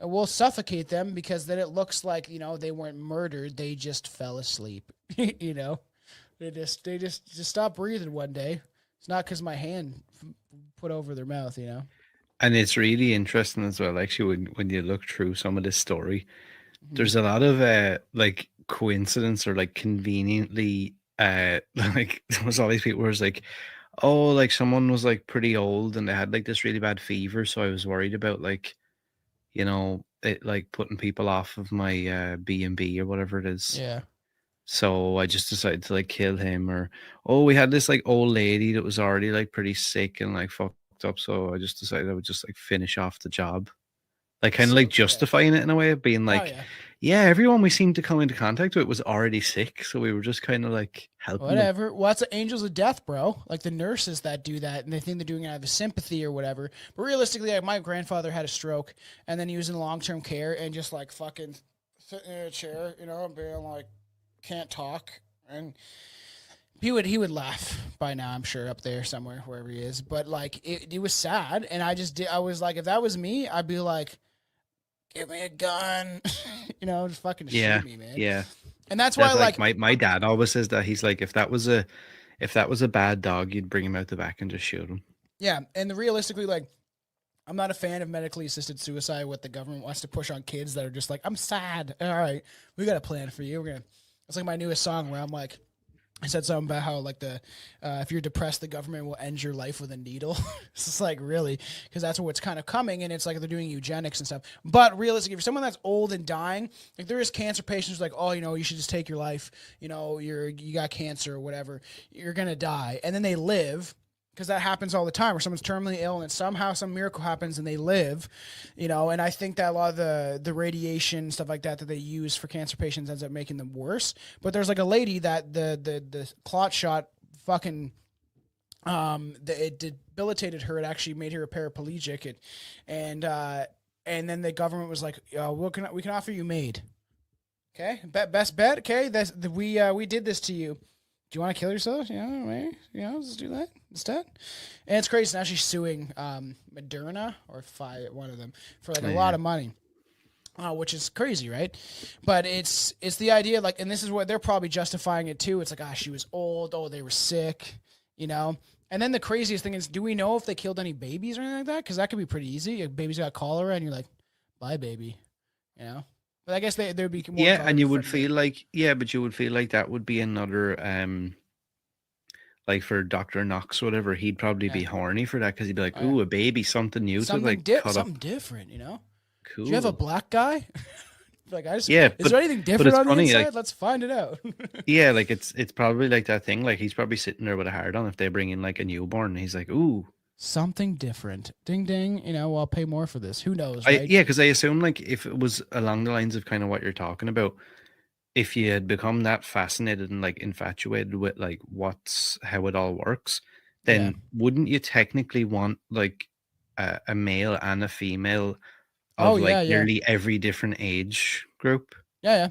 we'll suffocate them because then it looks like, they weren't murdered. They just fell asleep. They just stopped breathing one day. It's not because my hand put over their mouth, And it's really interesting as well, actually, when you look through some of this story, there's a lot of like coincidence or like conveniently like there was all these people where it's like, oh, like someone was like pretty old and they had like this really bad fever, so I was worried about like, it like putting people off of my B&B or whatever it is. Yeah. So I just decided to like kill him. Or, oh, we had this like old lady that was already like pretty sick and like fucked up, so I just decided I would just like finish off the job. Like kind of like justifying it in a way of being like, yeah, everyone we seemed to come into contact with was already sick, so we were just kind of like helping whatever. them. Well, that's the angels of death, bro. Like the nurses that do that, and they think they're doing it out of sympathy or whatever. But realistically, like my grandfather had a stroke, and then he was in long-term care and just like fucking sitting in a chair, and being like, can't talk, and he would laugh by now, I'm sure, up there somewhere wherever he is. But like it was sad, and I was like, if that was me, I'd be like, give me a gun, just fucking shoot me, man. Yeah. And that's why, like my dad always says that. He's like, if that was a bad dog, you'd bring him out the back and just shoot him. Yeah, and realistically, like, I'm not a fan of medically assisted suicide. What the government wants to push on kids that are just like, I'm sad. All right, we got a plan for you. It's like my newest song where I'm like, I said something about how like if you're depressed, the government will end your life with a needle. It's just like, really, because that's what's kind of coming, and it's like they're doing eugenics and stuff. But realistically, if someone that's old and dying, like there is cancer patients like, oh, you should just take your life. You got cancer or whatever. You're gonna die, and then they live. Because that happens all the time where someone's terminally ill and somehow some miracle happens and they live, and I think that a lot of the radiation, stuff like that they use for cancer patients ends up making them worse. But there's like a lady that the clot shot fucking It debilitated her. It actually made her a paraplegic. And then the government was like, we can offer you maid. Okay, best bet. Okay, we did this to you. Do you want to kill yourself? Yeah, maybe. Yeah, let's do that instead. And it's crazy. Now she's suing Moderna or one of them for like a lot of money, which is crazy, right? But it's the idea, like, and this is what they're probably justifying it too. It's like, she was old. Oh, they were sick, you know. And then the craziest thing is, do we know if they killed any babies or anything like that? Because that could be pretty easy. A baby's got cholera, and you're like, bye, baby, you know. But I guess there'd be more. Yeah, and you would feel like but you would feel like that would be another like for Dr. Knox, whatever, he'd probably be horny for that because he'd be like, ooh, a baby, something new to like cut something up. different, you know. Cool. Do you have a black guy? Like, is there anything different on funny, the inside? like, Let's find it out. Yeah, like it's probably like that thing. Like he's probably sitting there with a hard on if they bring in like a newborn. And he's like, ooh, something different. Ding ding. You know, well, I'll pay more for this. Who knows? Right? Because I assume like if it was along the lines of kind of what you're talking about, if you had become that fascinated and like infatuated with like how it all works, then wouldn't you technically want like a male and a female of nearly every different age group? Yeah,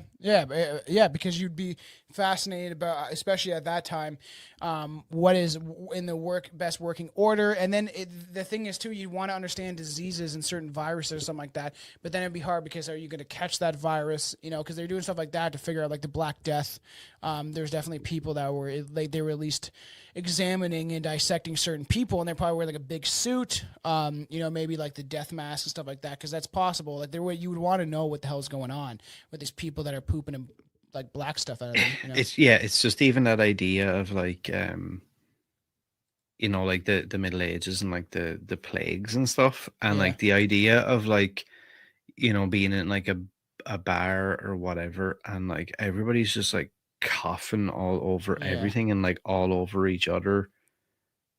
because you'd be fascinated about, especially at that time, what is in the best working order. And then the thing is too, you want to understand diseases and certain viruses or something like that. But then it'd be hard because are you going to catch that virus? You know, because they're doing stuff like that to figure out like the Black Death. There's definitely people that were they were at least examining and dissecting certain people, and they probably wear like a big suit, you know, maybe like the death mask and stuff like that, because that's possible. Like you would want to know what the hell's going on with these people that are pooping and like black stuff out of them. You know? It's just even that idea of like you know, like the Middle Ages and like the plagues and stuff, and like the idea of like, you know, being in like a bar or whatever, and like everybody's just like coughing all over everything and like all over each other,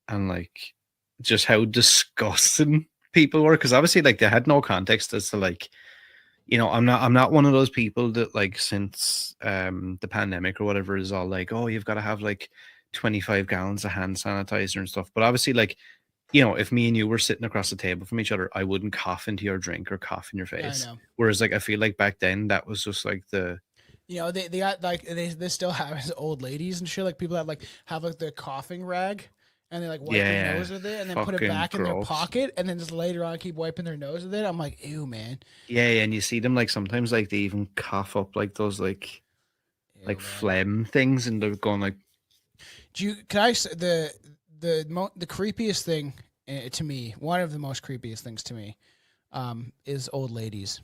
and like just how disgusting people were, because obviously like they had no context as to like, you know, I'm not one of those people that like since the pandemic or whatever is all like, oh, you've got to have like 25 gallons of hand sanitizer and stuff. But obviously, like, you know, if me and you were sitting across the table from each other, I wouldn't cough into your drink or cough in your face. Whereas like I feel like back then that was just like the, you know, they got like they still have as old ladies and shit, like people that like have like their coughing rag and they like wipe their nose with it and then put it back in their pocket and then just later on keep wiping their nose with it. I'm like, ew, man. Yeah, and you see them like sometimes like they even cough up like those like phlegm things, and they're going like. Can I say the creepiest thing to me? One of the most creepiest things to me, is old ladies.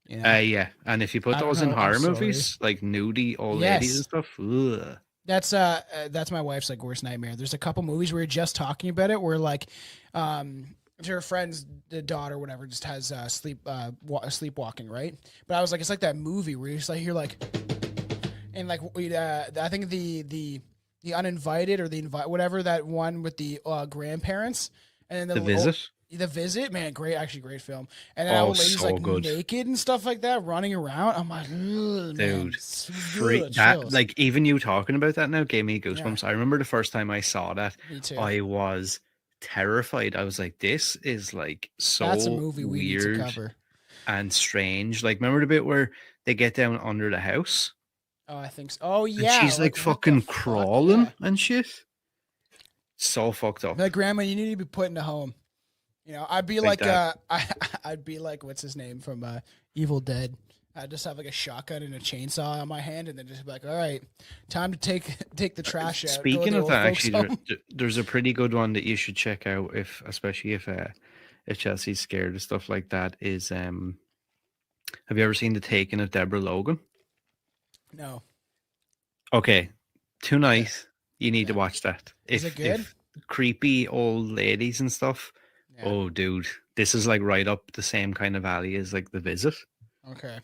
You know? Yeah, and if you put those in horror movies, like nudie old ladies and stuff, ugh. That's my wife's like worst nightmare. There's a couple movies we were just talking about it where like, her friend's the daughter, whatever, just has sleepwalking, right? But I was like, it's like that movie where you're like, and like I think the Uninvited or the invite, whatever, that one with the grandparents, and then the visit, man, great film. And then old ladies like naked and stuff like that, running around. I'm like, dude, man, that like even you talking about that now gave me goosebumps. I remember the first time I saw that, me too. I was terrified. I was like, this is like so that's a movie we need to weird cover and strange. Like, remember the bit where they get down under the house? Oh, I think so. Oh yeah, and she's like fucking crawling and shit. So fucked up. Like, grandma, you need to be put in a home. You know, I'd be like I'd be like, what's his name from Evil Dead? I'd just have like a shotgun and a chainsaw on my hand, and then just be like, all right, time to take the trash out. Speaking of that, actually, there's a pretty good one that you should check out, especially if Chelsea's scared of stuff like that. Is have you ever seen The Taking of Deborah Logan? No. Okay, tonight you need to watch that. Is it good? If creepy old ladies and stuff. Yeah. Oh, dude, this is like right up the same kind of alley as like The Visit. Okay.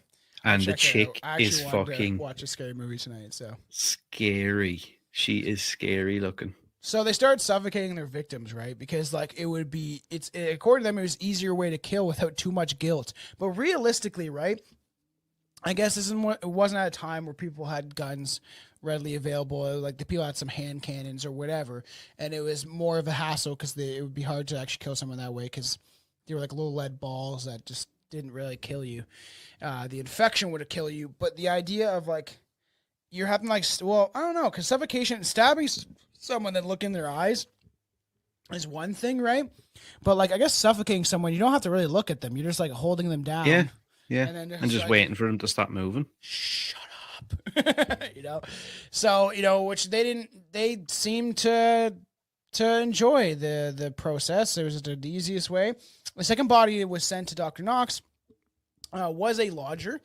And the chick is fucking watch a scary movie tonight. So scary. She is scary looking. So they started suffocating their victims, right? Because like according to them, it was easier way to kill without too much guilt. But realistically, right? I guess it wasn't at a time where people had guns readily available. Like the people had some hand cannons or whatever, and it was more of a hassle because it would be hard to actually kill someone that way because they were like little lead balls that just didn't really kill you. The infection would have killed you, but the idea of like you're having like I don't know, because suffocation, stabbing someone and look in their eyes is one thing, right? But like I guess suffocating someone, you don't have to really look at them. You're just like holding them down. Yeah. And just like, waiting for them to stop moving. Shut up. So, which they seemed to enjoy the process. It was the easiest way. The second body that was sent to Dr. Knox was a lodger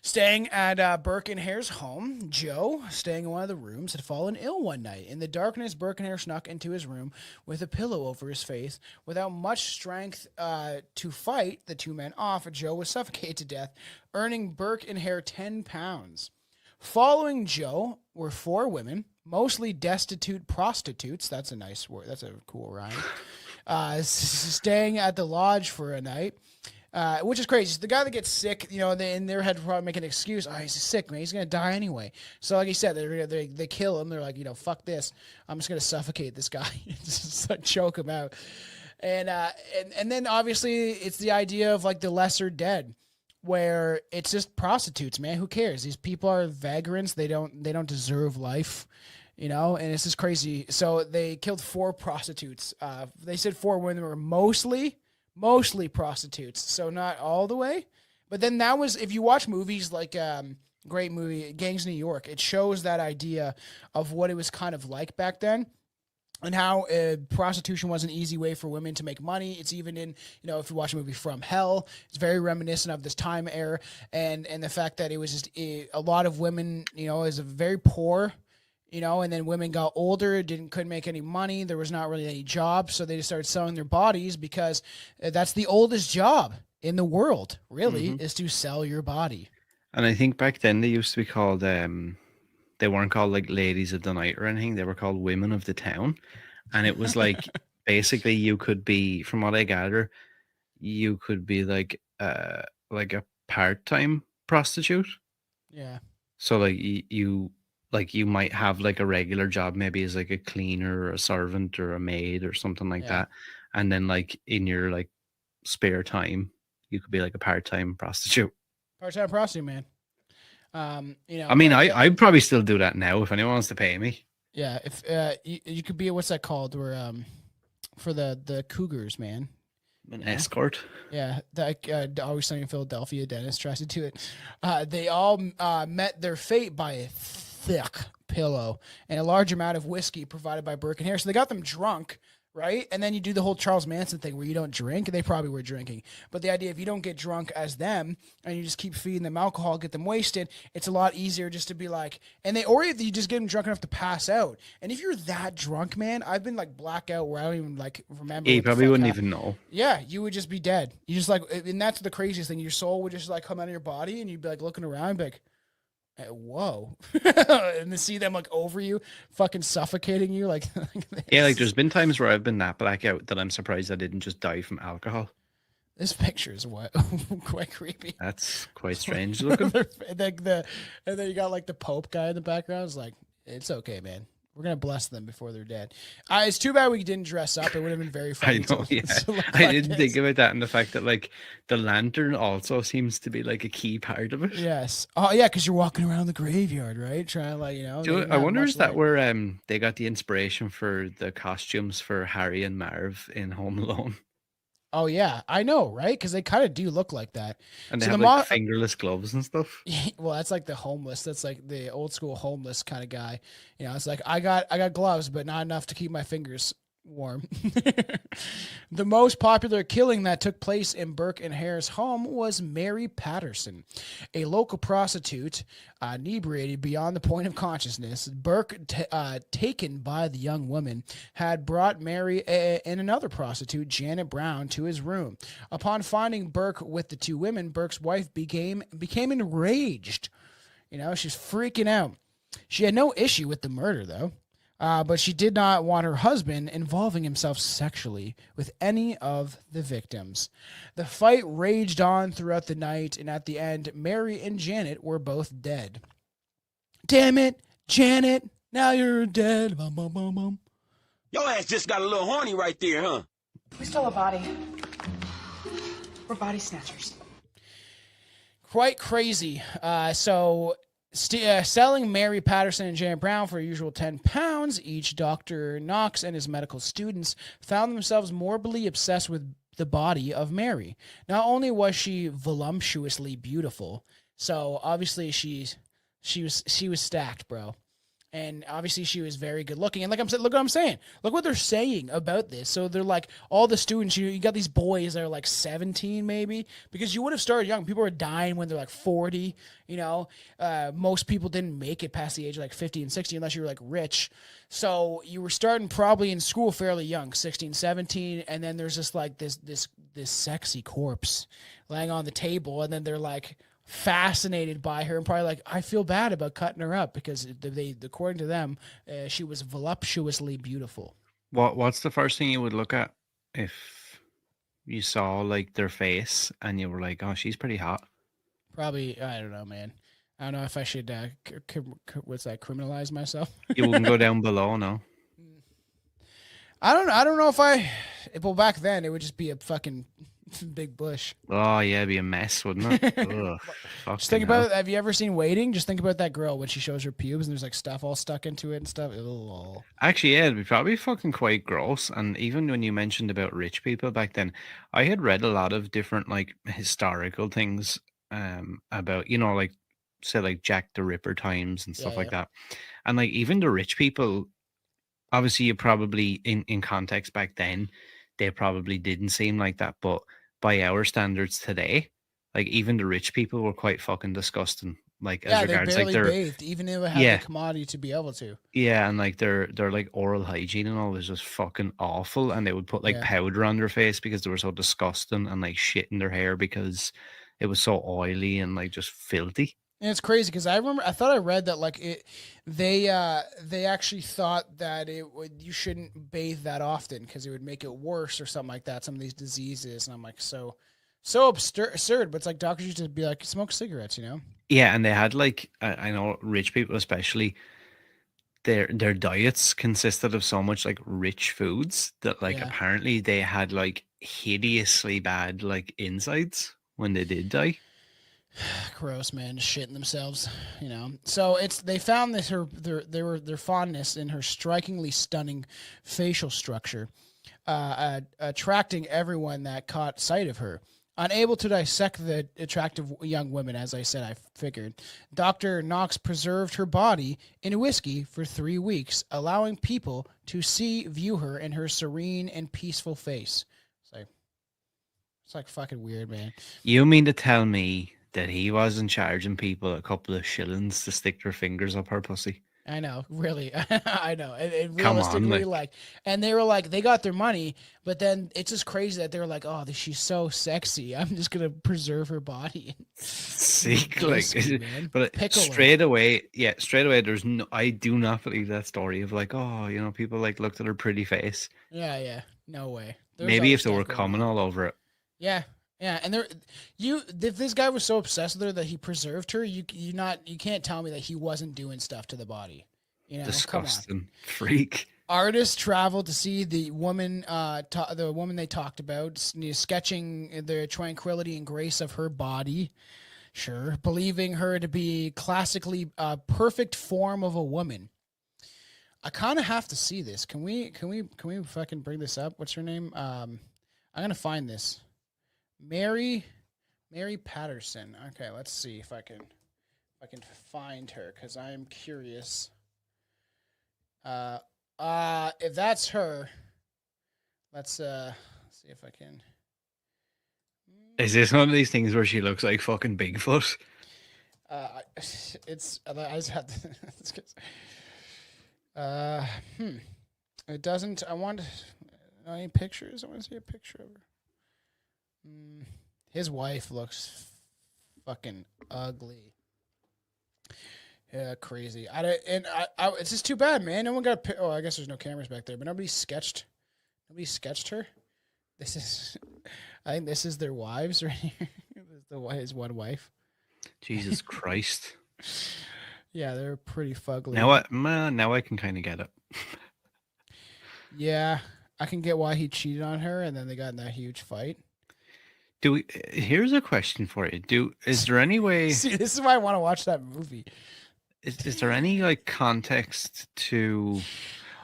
staying at Burke and Hare's home. Joe, staying in one of the rooms, had fallen ill one night. In the darkness, Burke and Hare snuck into his room with a pillow over his face. Without much strength to fight the two men off, Joe was suffocated to death, earning Burke and Hare 10 pounds. Following Joe were 4 women, mostly destitute prostitutes. That's a nice word. That's a cool rhyme. Staying at the lodge for a night. Which is crazy. The guy that gets sick, they in their head probably make an excuse. Oh, he's sick, man. He's gonna die anyway. So, like you said, they kill him. They're like, fuck this. I'm just gonna suffocate this guy. Just like choke him out. And then obviously it's the idea of like the lesser dead, where it's just prostitutes, man. Who cares? These people are vagrants. They don't deserve life. And it's just crazy. So they killed 4 prostitutes. They said 4 women were mostly prostitutes, so not all the way. But then that was, if you watch movies like great movie Gangs of New York, it shows that idea of what it was kind of like back then and how prostitution was an easy way for women to make money. It's even in, if you watch a movie From Hell, it's very reminiscent of this time era and the fact that it was just a lot of women, is a very poor, and then women got older, couldn't make any money. There was not really any jobs, so they just started selling their bodies because that's the oldest job in the world, really, is to sell your body. And I think back then they used to be called, they weren't called like ladies of the night or anything. They were called women of the town. And it was like, basically you could be, from what I gather, you could be like a part-time prostitute. Yeah. So like you might have like a regular job, maybe as like a cleaner or a servant or a maid or something like that. And then like in your like spare time, you could be like a part-time prostitute. Part-time prostitute, man. I mean, I'd probably still do that now if anyone wants to pay me. Yeah. If you could be, what's that called? Where for the Cougars, man. An escort. Yeah, that Always Sunny in Philadelphia. Dennis tries to do it. They all met their fate by a thick pillow and a large amount of whiskey provided by Burke and Hare. So they got them drunk, right? And then you do the whole Charles Manson thing where you don't drink. They probably were drinking. But the idea, if you don't get drunk as them and you just keep feeding them alcohol, get them wasted, it's a lot easier just to be like, or if you just get them drunk enough to pass out. And if you're that drunk, man, I've been like blackout where I don't even like remember. Yeah, you probably wouldn't even know. Yeah, you would just be dead. You just like, and that's the craziest thing. Your soul would just like come out of your body and you'd be like looking around and be like, whoa. And to see them like over you, fucking suffocating you. Like, yeah, like there's been times where I've been that blackout that I'm surprised I didn't just die from alcohol. This picture is quite creepy. That's quite strange looking. And then you got like the Pope guy in the background. It's like, it's okay, man. We're going to bless them before they're dead. It's too bad we didn't dress up. It would have been very funny. I know, yeah. I didn't think about that, and the fact that like the lantern also seems to be like a key part of it. Yes. Oh, yeah, because you're walking around the graveyard, right? Trying to like, I wonder is that where they got the inspiration for the costumes for Harry and Marv in Home Alone? Oh, yeah. I know, right? Because they kind of do look like that. And they have like fingerless gloves and stuff. Well, that's like the homeless. That's like the old school homeless kind of guy. It's like, I got gloves, but not enough to keep my fingers warm. The most popular killing that took place in Burke and Hare's home was Mary Patterson, a local prostitute, inebriated beyond the point of consciousness. Burke, taken by the young woman, had brought Mary and another prostitute, Janet Brown, to his room. Upon finding Burke with the 2 women, Burke's wife became enraged. She's freaking out. She had no issue with the murder, though. But she did not want her husband involving himself sexually with any of the victims. The fight raged on throughout the night, and at the end, Mary and Janet were both dead. Damn it, Janet, now you're dead. Bum, bum, bum, bum. Your ass just got a little horny right there, huh? We stole a body. We're body snatchers. Quite crazy. Selling Mary Patterson and Janet Brown for a usual £10 each, Dr. Knox and his medical students found themselves morbidly obsessed with the body of Mary. Not only was she voluptuously beautiful, so obviously she was stacked, bro. And obviously she was very good looking. And like I'm saying, look what I'm saying. Look what they're saying about this. So they're like, all the students, you got these boys that are like 17 maybe, because you would have started young. People are dying when they're like 40, most people didn't make it past the age of like 50 and 60 unless you were like rich. So you were starting probably in school fairly young, 16, 17. And then there's just like this sexy corpse laying on the table. And then they're like, fascinated by her and probably like, I feel bad about cutting her up because they according to them, she was voluptuously beautiful. What's the first thing you would look at if you saw like their face and you were like, oh, she's pretty hot? Probably, I don't know, man. I don't know if I should criminalize myself. You wouldn't go down below, no? I don't know well, back then it would just be a fucking big bush. Oh yeah, it'd be a mess, wouldn't it? Ugh, just think about it. Have you ever seen Waiting? Just think about that girl when she shows her pubes and there's like stuff all stuck into it and stuff. Ugh. Actually, yeah, it'd be probably fucking quite gross. And even when you mentioned about rich people back then, I had read a lot of different like historical things about, like say like Jack the Ripper times and stuff like that. And like even the rich people, obviously you probably in context back then, they probably didn't seem like that, but by our standards today, like even the rich people were quite fucking disgusting. Like as regards they barely like their bathed, even if they had the commodity to be able to. Yeah, and like their like oral hygiene and all was just fucking awful, and they would put like powder on their face because they were so disgusting, and like shit in their hair because it was so oily and like just filthy. And it's crazy because I thought I read that like they actually thought that you shouldn't bathe that often because it would make it worse or something like that. Some of these diseases, and I'm like, so absurd. But it's like doctors used to be like, smoke cigarettes, Yeah, and they had like I know rich people especially. Their diets consisted of so much like rich foods that like apparently they had like hideously bad like insides when they did die. Gross, man, just shitting themselves, So they found this their fondness in her strikingly stunning facial structure, attracting everyone that caught sight of her. Unable to dissect the attractive young women, as I said, I figured, Dr. Knox preserved her body in whiskey for 3 weeks, allowing people to view her in her serene and peaceful face. It's like fucking weird, man. You mean to tell me that he wasn't charging people a couple of shillings to stick their fingers up her pussy? I know, really. I know. And realistically, like, and they were like, they got their money, but then it's just crazy that they were like, oh, she's so sexy. I'm just going to preserve her body. Sick, like, but straight away, there's no, I do not believe that story of like, oh, people like looked at her pretty face. Yeah. No way. Maybe if they were coming all over it. Yeah. Yeah, and if this guy was so obsessed with her that he preserved her, you can't tell me that he wasn't doing stuff to the body. Disgusting freak. Artists traveled to see the woman, the woman they talked about, sketching the tranquility and grace of her body. Sure, believing her to be classically perfect form of a woman. I kind of have to see this. Can we fucking bring this up? What's her name? I'm gonna find this. Mary Patterson. Okay, let's see if I can find her because I am curious. If that's her, let's see if I can. Is this one of these things where she looks like fucking Bigfoot? It's. I just have to. It doesn't. I want any pictures. I want to see a picture of her. His wife looks fucking ugly. Yeah, crazy. It's just too bad, man. No one got. Oh, I guess there's no cameras back there, but nobody sketched her. This is, I think this is their wives right here. His one wife. Jesus Christ. Yeah, they're pretty fugly. Now I can kind of get it. Yeah, I can get why he cheated on her, and then they got in that huge fight. Here's a question for you. Is there any way? See, this is why I want to watch that movie. Is there any like context to?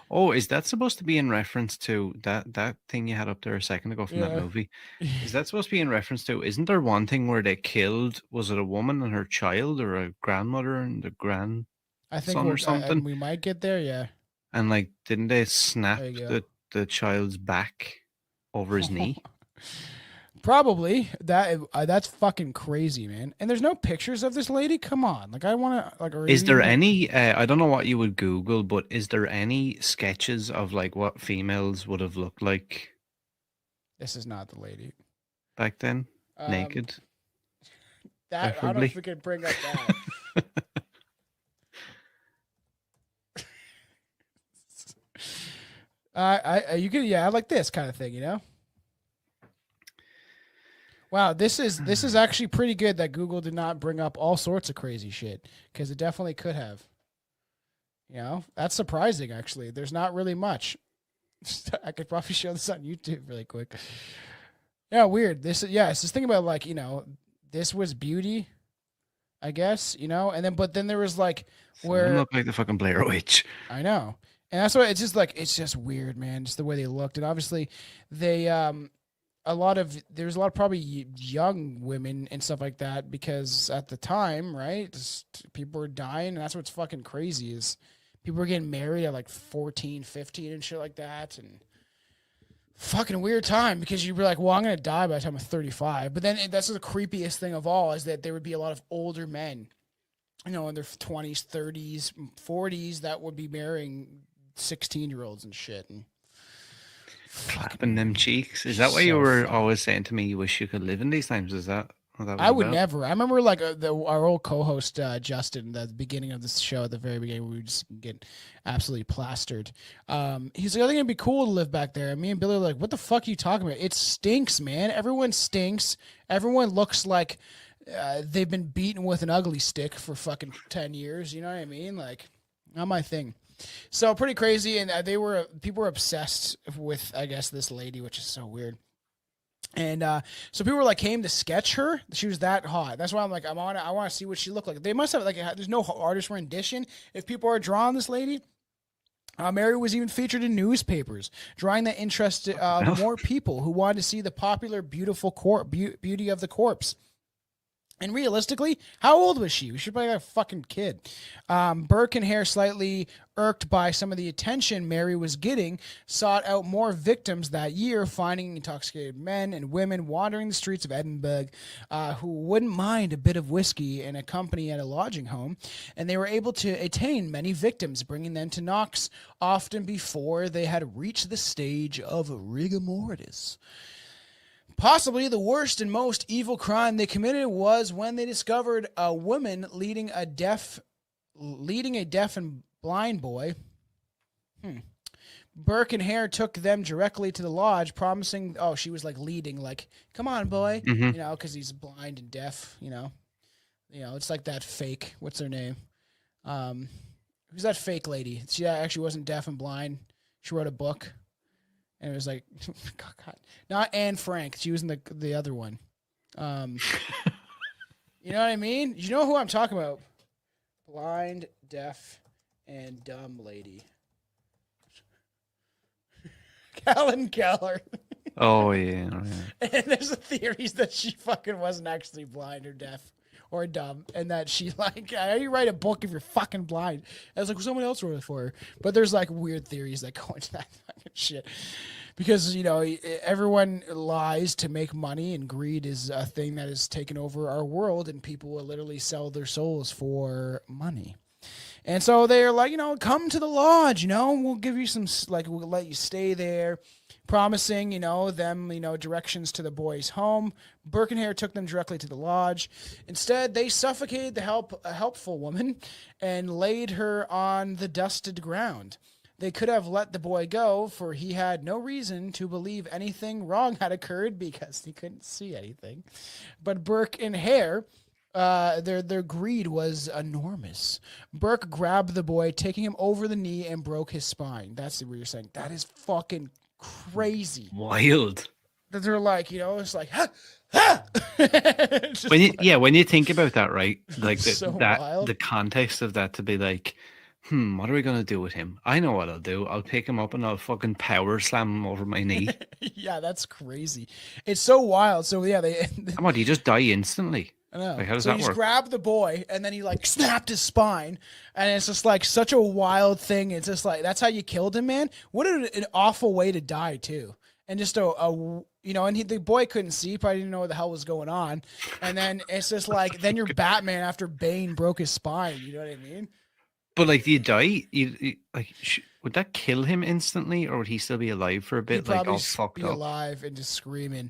Oh, is that supposed to be in reference to that thing you had up there a second ago from that movie? Is that supposed to be in reference to? Isn't there one thing where they killed? Was it a woman and her child, or a grandmother and the grandson or something? We might get there, yeah. And like, didn't they snap the child's back over his knee? Probably. That's fucking crazy, man. And there's no pictures of this lady. Come on, like I want to like. Is there any? I don't know what you would Google, but is there any sketches of like what females would have looked like? This is not the lady back then, naked. That preferably. I don't know if we could bring up that. You could, I like this kind of thing, you know. Wow, this is actually pretty good that Google did not bring up all sorts of crazy shit, because it definitely could have. You know, that's surprising, actually. There's not really much. I could probably show this on YouTube really quick. Yeah, weird. It's this thing about, like, you know, this was beauty, I guess, you know, and then, but then there was like where it looked like the fucking Blair Witch. I know. And that's why it's just like, it's just weird, man. Just the way they looked. And obviously they, there's a lot of probably young women and stuff like that, because at the time, right, just people were dying, and that's what's fucking crazy is people were getting married at like 14, 15 and shit like that, and fucking weird time, because you'd be like, well, I'm going to die by the time I'm 35. But then that's the creepiest thing of all, is that there would be a lot of older men, you know, in their 20s, 30s, 40s that would be marrying 16-year-olds and shit. And clapping them cheeks. Is that why you were always saying to me you wish you could live in these times? Is that what that was I would about? never. I remember like our old co-host Justin at the beginning of this show, at the very beginning, we would just get absolutely plastered. He's like, I think it'd be cool to live back there. And me and Billy were like, what the fuck are you talking about? It stinks, man. Everyone stinks. Everyone looks like they've been beaten with an ugly stick for fucking 10 years. You know what I mean? Like, not my thing. So pretty crazy, and people were obsessed with, I guess, this lady, which is so weird. And so people were like, came to sketch her. She was that hot. That's why I'm like, I want to see what she looked like. They must have like, there's no artist rendition. If people are drawing this lady, Mary was even featured in newspapers, drawing the interest of more people who wanted to see the popular, beautiful beauty of the corpse. And realistically, how old was she? We should probably have a fucking kid. Burke and Hare, slightly irked by some of the attention Mary was getting, sought out more victims that year, finding intoxicated men and women wandering the streets of Edinburgh who wouldn't mind a bit of whiskey and a company at a lodging home. And they were able to attain many victims, bringing them to Knox often before they had reached the stage of rigor mortis. Possibly the worst and most evil crime they committed was when they discovered a woman leading a deaf and blind boy. Burke and Hare took them directly to the lodge, promising, she was like leading, like, come on, boy, you know, because he's blind and deaf, you know, it's like that fake, what's her name? Who's that fake lady? She actually wasn't deaf and blind. She wrote a book. And it was like, God, not Anne Frank. She was in the other one. You know what I mean? You know who I'm talking about? Blind, deaf, and dumb lady. Helen Keller. Oh, yeah. And there's a theories that she fucking wasn't actually blind or deaf or dumb, and that she, like, how do you write a book if you're fucking blind? I was like, well, someone else wrote it for her. But there's like weird theories that go into that fucking shit. Because, you know, everyone lies to make money, and greed is a thing that has taken over our world, and people will literally sell their souls for money. And so they're like, you know, come to the lodge, you know, we'll give you some, like, we'll let you stay there. promising, them, directions to the boy's home. Burke and Hare took them directly to the lodge. Instead, they suffocated a helpful woman and laid her on the dusted ground. They could have let the boy go, for he had no reason to believe anything wrong had occurred because he couldn't see anything. But Burke and Hare, their greed was enormous. Burke grabbed the boy, taking him over the knee, and broke his spine. That's what you're saying. That is fucking crazy. Wild. That they're like, it's like, ha, ha! It's when you think about that, right? Like wild. The context of that to be like, what are we gonna do with him? I know what I'll do. I'll pick him up and I'll fucking power slam him over my knee. Yeah, that's crazy. It's so wild. So yeah, Come on, do you just die instantly? I know. Like, how does so that he work? just grabbed the boy and then he like snapped his spine, and it's just like such a wild thing. It's just like, that's how you killed him, man. What an awful way to die too. And just and the boy couldn't see, probably didn't know what the hell was going on. And then it's just like, then you're Batman after Bane broke his spine. You know what I mean? But like, do you die? Would that kill him instantly, or would he still be alive for a bit? He'd probably all fucked be up, alive and just screaming,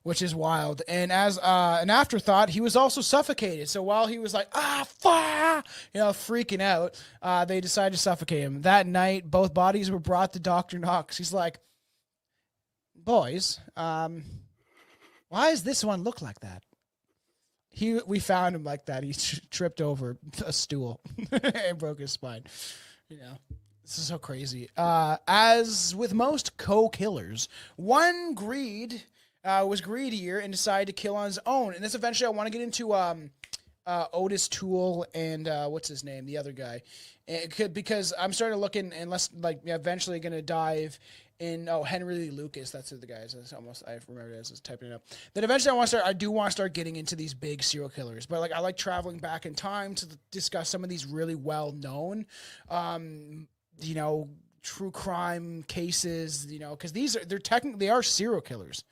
which is wild. And as an afterthought, he was also suffocated. So while he was like, fire, freaking out, they decided to suffocate him. That night, both bodies were brought to Dr. Knox. He's like, boys, why does this one look like that? We found him like that. He tripped over a stool and broke his spine. This is so crazy. As with most co-killers, one was greedier and decided to kill on his own. And this eventually, I want to get into Otis Toole and what's his name, the other guy, because I'm starting to look in, eventually going to dive in Henry Lee Lucas. That's who the guy is. I remember it as I was typing it up. Then eventually I do want to start getting into these big serial killers, but I like traveling back in time to discuss some of these really well known, true crime cases. Because they are serial killers.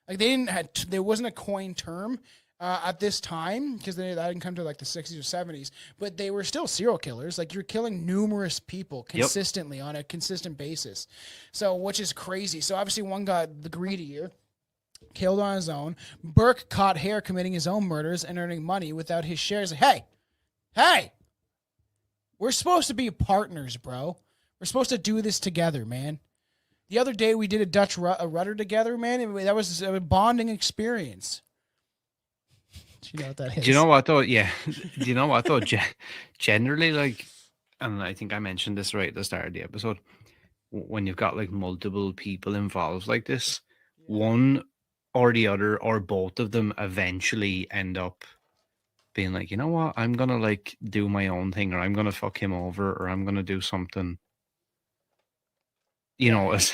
Like there wasn't a coined term at this time, because that didn't come to like the 60s or 70s, but they were still serial killers. Like, you're killing numerous people consistently on a consistent basis. So, which is crazy. So obviously one got the greedier, killed on his own. Burke caught Hare committing his own murders and earning money without his shares. Hey, we're supposed to be partners, bro. We're supposed to do this together, man. The other day we did a Dutch rudder together, man. That was a bonding experience. Do you know what that is? Do you know what though? Yeah. Do you know what though? Generally, like, and I think I mentioned this right at the start of the episode, when you've got like multiple people involved like this, one or the other or both of them eventually end up being like, you know what, I'm gonna like do my own thing, or I'm gonna fuck him over, or I'm gonna do something, as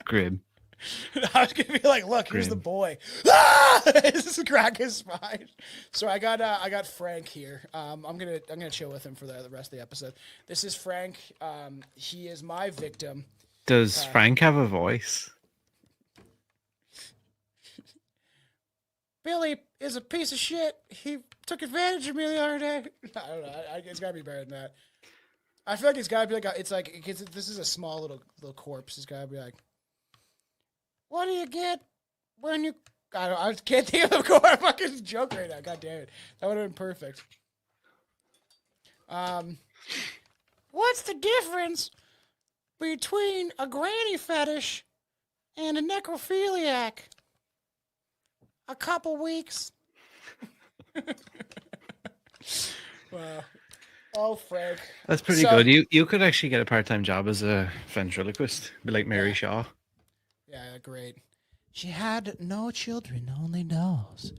grim. I was gonna be like, look, here's the boy. Just crack his spine. So I got Frank here. I'm gonna chill with him for the rest of the episode. This is Frank. He is my victim. Does Frank have a voice? Billy is a piece of shit. He took advantage of me the other day. I don't know. It's gotta be better than that. I feel like it's gotta be like this is a small little corpse. It's gotta be like, what do you get when you? I can't think of a fucking joke right now. God damn it, that would have been perfect. What's the difference between a granny fetish and a necrophiliac? A couple weeks. Wow. Oh, Frank. That's pretty good. You could actually get a part-time job as a ventriloquist, be like Mary Shaw. Yeah, great. She had no children, only dolls.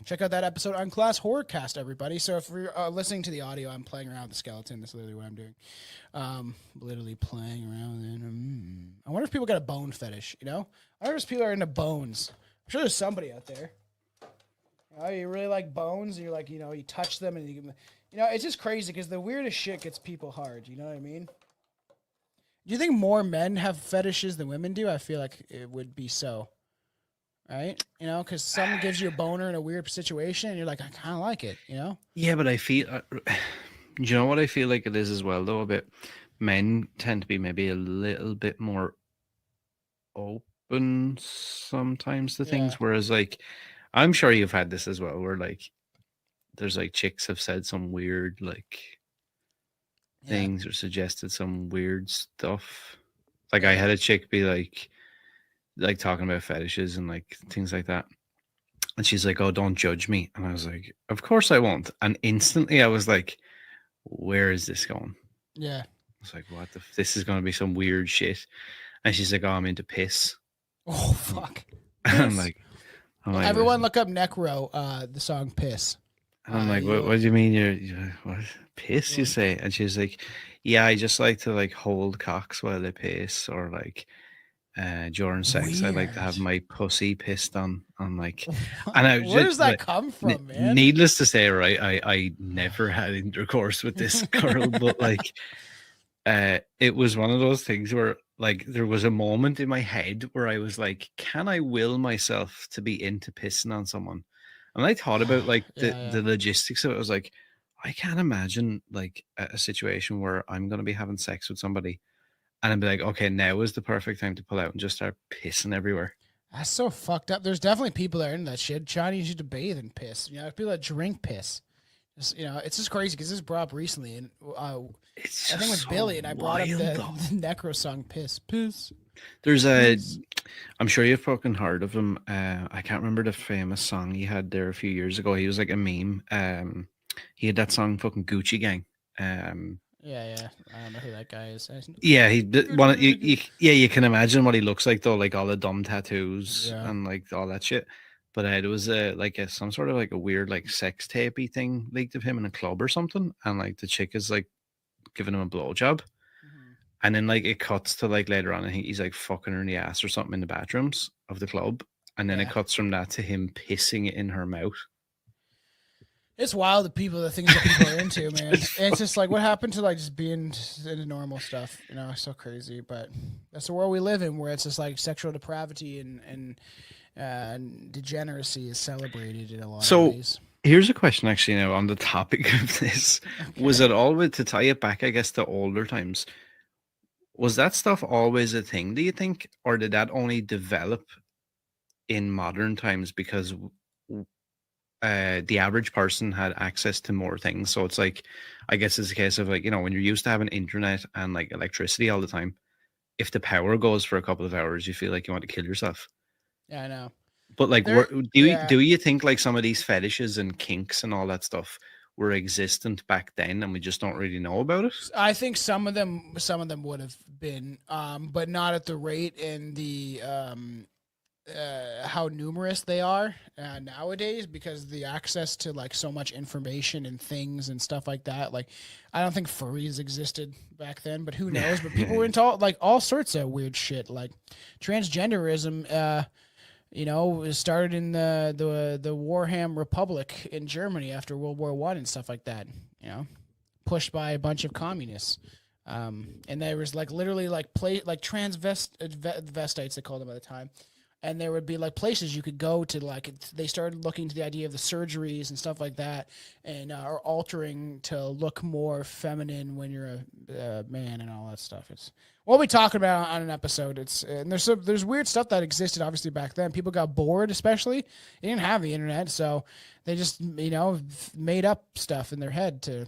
Check out that episode on Class Horrorcast, everybody. So if you're listening to the audio, I'm playing around with the skeleton. That's literally what I'm doing. Literally playing around. I wonder if people got a bone fetish, I wonder if people are into bones. I'm sure there's somebody out there. You really like bones, and you're like, you touch them, and it's just crazy because the weirdest shit gets people hard. You know what I mean? Do you think more men have fetishes than women do? I feel like it would be so. Right? Because someone gives you a boner in a weird situation, and you're like, I kind of like it, Yeah, but I feel... do you know what I feel like it is as well, though, a bit? Men tend to be maybe a little bit more open sometimes to Yeah. things, whereas like I'm sure you've had this as well, where like there's like chicks have said some weird like things or suggested some weird stuff. Like I had a chick be like talking about fetishes and like things like that. And she's like, "Oh, don't judge me." And I was like, "Of course I won't." And instantly I was like, "Where is this going?" Yeah. I was like, "What the? This is going to be some weird shit." And she's like, "Oh, I'm into piss." Oh fuck. I'm like, Everyone look up Necro, the song "Piss." I'm like, what do you mean you're what piss? You say? And she's like, "Yeah, I just like to like hold cocks while they piss, or like during sex, I like to have my pussy pissed on." I'm like, and I Where does that come from, man? Needless to say, right, I never had intercourse with this girl, but like, it was one of those things where like there was a moment in my head where I was like, can I will myself to be into pissing on someone? And I thought about like the logistics of it. I was like, I can't imagine like a situation where I'm going to be having sex with somebody and I'd be like, okay, now is the perfect time to pull out and just start pissing everywhere. That's so fucked up. There's definitely people that are into that shit. Chinese used to bathe in piss. You know, people that drink piss. Just, you know, it's just crazy because this was brought up recently, and I think with Billy, and I brought up the Necro song "Piss." Piss. There's I'm sure you've fucking heard of him. I can't remember the famous song he had there a few years ago. He was like a meme. He had that song fucking Gucci Gang. Yeah. I don't know who that guy is. Yeah, he did one. You can imagine what he looks like though, like all the dumb tattoos and like all that shit. But it was some sort of like a weird like sex tapey thing leaked of him in a club or something, and like the chick is like giving him a blowjob, and then like it cuts to like later on, I think he's like fucking her in the ass or something in the bathrooms of the club, and then it cuts from that to him pissing it in her mouth. It's wild the things that people are into, man. And it's just like what happened to like just being into normal stuff, you know? It's so crazy, but that's the world we live in, where it's just like sexual depravity and degeneracy is celebrated in a lot of ways. Here's a question actually now on the topic of this. Okay. Was it always, to tie it back, I guess, to older times, was that stuff always a thing, do you think? Or did that only develop in modern times because the average person had access to more things? So it's like, I guess it's a case of like, you know, when you're used to having internet and like electricity all the time, if the power goes for a couple of hours, you feel like you want to kill yourself. Yeah, I know. But like, do you think like some of these fetishes and kinks and all that stuff were existent back then, and we just don't really know about it? I think some of them would have been, but not at the rate and the how numerous they are nowadays, because the access to like so much information and things and stuff like that. Like, I don't think furries existed back then, but who knows? But people were into all sorts of weird shit, like transgenderism. You know, it started in the Warham Republic in Germany after World War I and stuff like that. You know, pushed by a bunch of communists. And there was like literally like transvestites, they called them at the time. And there would be like places you could go to, like they started looking to the idea of the surgeries and stuff like that, and are altering to look more feminine when you're a man and all that stuff. It's what we talking about on an episode. And there's weird stuff that existed obviously back then. People got bored, especially they didn't have the internet, so they just made up stuff in their head to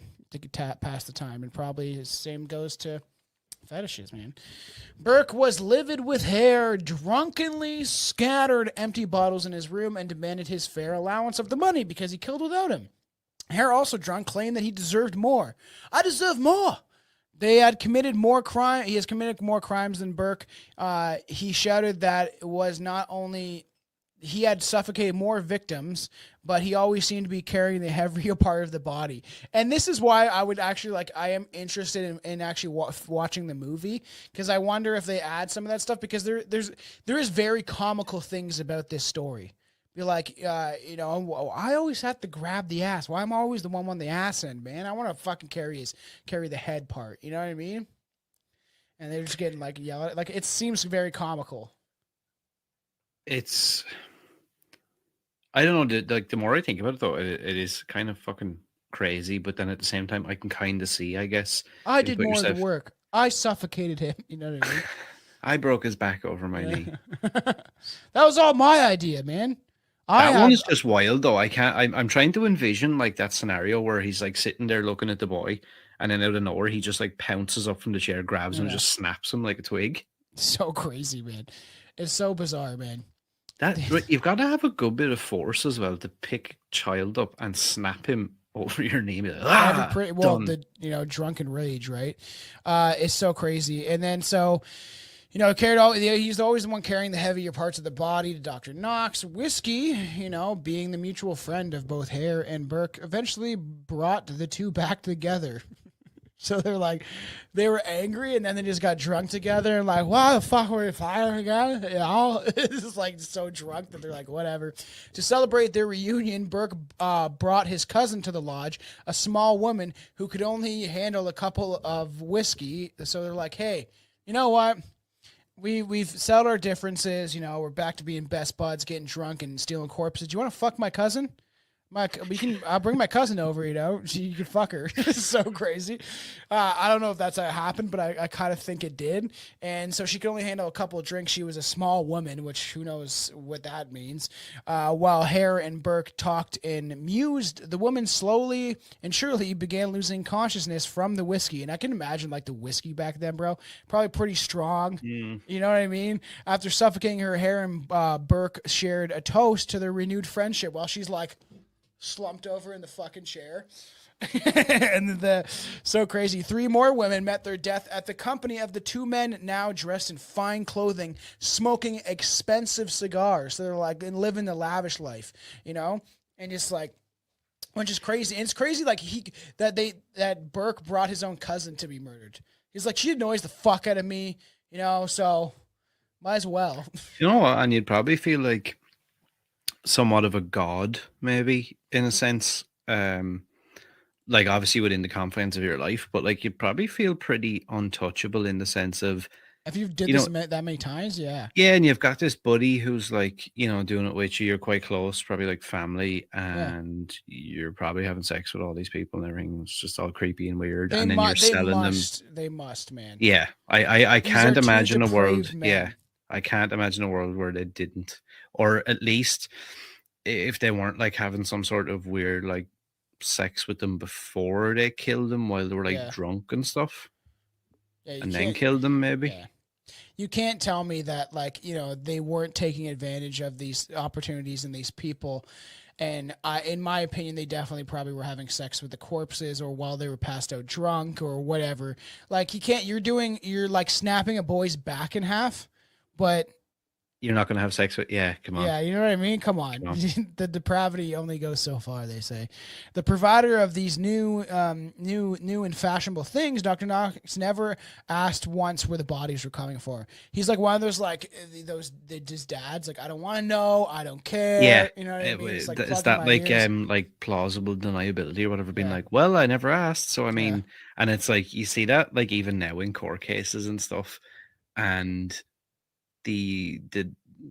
pass the time. And probably the same goes to fetishes, man. Burke was livid with Hare, drunkenly scattered empty bottles in his room, and demanded his fair allowance of the money because he killed without him. Hare, also drunk, claimed that he deserved more. I deserve more. They had committed more crime. He has committed more crimes than Burke. He shouted that it was not only he had suffocated more victims, but he always seemed to be carrying the heavier part of the body. And this is why I would actually I am interested in actually watching the movie, because I wonder if they add some of that stuff, because there is very comical things about this story. Be like, I always have to grab the ass. Why am I always the one on the ass end, man? I want to fucking carry the head part. You know what I mean? And they're just getting like yelled at. Like, it seems very comical. I don't know. Like, the more I think about it, though, it is kind of fucking crazy. But then at the same time, I can kind of see, I guess. I did more of the work. I suffocated him. You know what I mean? I broke his back over my knee. That was all my idea, man. That one is just wild, though. I'm trying to envision like that scenario where he's like sitting there looking at the boy, and then out of nowhere he just like pounces up from the chair, grabs him, and just snaps him like a twig. So crazy, man. It's so bizarre, man. You've got to have a good bit of force as well to pick a child up and snap him over your knee. Like, drunken rage, right? It's so crazy. And then he's always the one carrying the heavier parts of the body to Dr. Knox. Whiskey, being the mutual friend of both Hare and Burke, eventually brought the two back together. So they were angry, and then they just got drunk together and like, why the fuck were we fighting again? It's like so drunk that they're like, whatever. To celebrate their reunion, Burke brought his cousin to the lodge, a small woman who could only handle a couple of whiskey. So they're like, hey, you know what? We've settled our differences. We're back to being best buds, getting drunk and stealing corpses. Do you want to fuck my cousin? I'll bring my cousin over, you can fuck her. It's so crazy. I don't know if that's how it happened, but I kind of think it did. And so she could only handle a couple of drinks. She was a small woman, which who knows what that means. While Hare and Burke talked and mused, the woman slowly and surely began losing consciousness from the whiskey. And I can imagine like the whiskey back then, bro, probably pretty strong. You know what I mean? After suffocating her, Hare and Burke shared a toast to their renewed friendship while she's like, slumped over in the fucking chair. And so crazy. 3 more women met their death at the company of the 2 men now dressed in fine clothing, smoking expensive cigars. So they're like and living the lavish life, and just like, which is crazy. And it's crazy like that Burke brought his own cousin to be murdered. He's like, she annoys the fuck out of me, so might as well. You know what? And you'd probably feel like somewhat of a god, maybe, in a sense, like obviously within the confines of your life, but like you'd probably feel pretty untouchable in the sense of if you've did this that many times. And you've got this buddy who's like doing it with you, you're quite close, probably like family, and you're probably having sex with all these people and everything. It's just all creepy and weird, and then you're selling them. They must, man. I can't imagine a world I can't imagine a world where they didn't, or at least if they weren't like having some sort of weird like sex with them before they killed them while they were like drunk and stuff, and then killed them maybe. You can't tell me that like they weren't taking advantage of these opportunities and these people. And in my opinion, they definitely probably were having sex with the corpses or while they were passed out drunk or whatever. Like you're like snapping a boy's back in half, but you're not going to have sex with, come on. Yeah, you know what I mean? Come on. The depravity only goes so far, they say. The provider of these new and fashionable things, Dr. Knox never asked once where the bodies were coming from. He's like one of those, like, his dad's like, I don't want to know, I don't care. Yeah. You know what I mean? Is that like plausible deniability or whatever, being like, well, I never asked. So, I mean, and it's like, you see that like even now in court cases and stuff, and the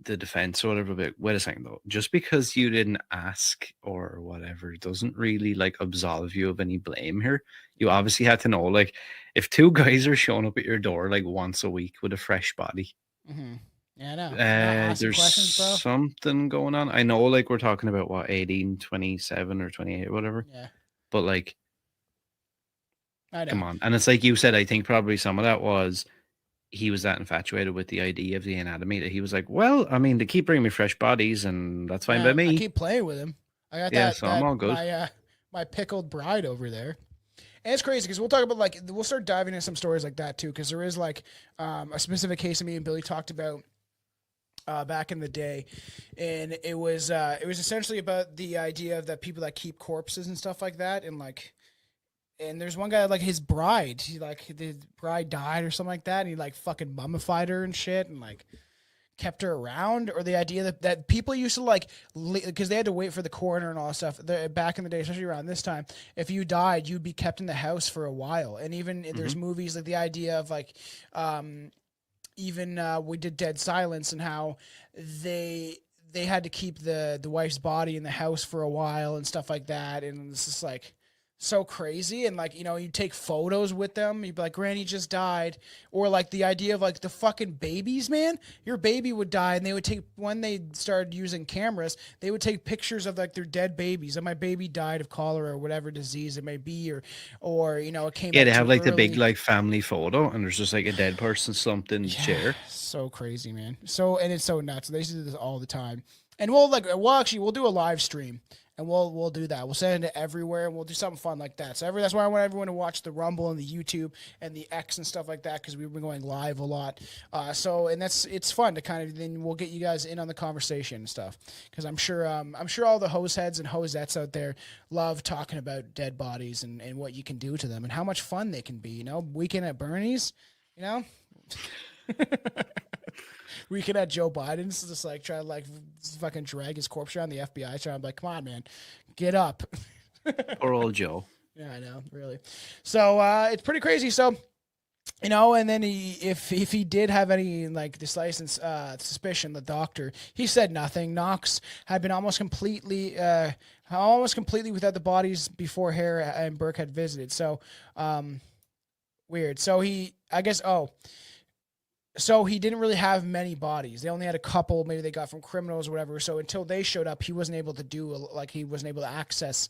defense or whatever, but wait a second though, just because you didn't ask or whatever doesn't really like absolve you of any blame here. You obviously had to know, like, if 2 guys are showing up at your door like once a week with a fresh body, yeah, I know. There's something going on. I know, like, we're talking about what, 18, 27 or 28 or whatever, but like, I know. Come on. And it's like you said, I think probably some of that was he was that infatuated with the idea of the anatomy that he was like, well, I mean, they keep bringing me fresh bodies and that's fine by me. I keep playing with him. I got so I'm all good. My pickled bride over there. And it's crazy because we'll talk about, like, we'll start diving into some stories like that too, because there is like a specific case of me and Billy talked about back in the day, and it was essentially about the idea of that people that keep corpses and stuff like that, and like. And there's one guy, like, his bride, the bride died or something like that, and he, like, fucking mummified her and shit, and, like, kept her around. Or the idea that people used to, like, because they had to wait for the coroner and all that stuff, back in the day, especially around this time, if you died, you'd be kept in the house for a while. And even there's movies, like, the idea of, like, we did Dead Silence, and how they had to keep the wife's body in the house for a while and stuff like that, and it's just, like, so crazy. And like, you know, you take photos with them, you'd be like, Granny just died. Or like the idea of like the fucking babies, man, your baby would die, and they would take, when they started using cameras, they would take pictures of like their dead babies, and my baby died of cholera or whatever disease it may be, or you know, it came Yeah, out they have too like the big early. like family photo, and there's just like a dead person slumped in the chair. So crazy, man. So, and it's so nuts. They used to do this all the time. And we'll do a live stream, and we'll do that. We'll send it everywhere, and we'll do something fun like that. So that's why I want everyone to watch the Rumble and the YouTube and the X and stuff like that, because we've been going live a lot. And it's fun to kind of, then we'll get you guys in on the conversation and stuff, because I'm sure all the hose heads and hosettes out there love talking about dead bodies and what you can do to them and how much fun they can be. You know, weekend at Bernie's, you know. Weekend at Joe Biden's, just like trying to like fucking drag his corpse around the FBI, trying to be like, come on, man, get up. Poor old Joe. Yeah, I know, really. So it's pretty crazy. So, you know, and then if he did have any like this license suspicion, the doctor, he said nothing. Knox had been almost completely without the bodies before Hare and Burke had visited. So weird. So So he didn't really have many bodies. They only had a couple, maybe they got from criminals or whatever. So until they showed up, he wasn't able to access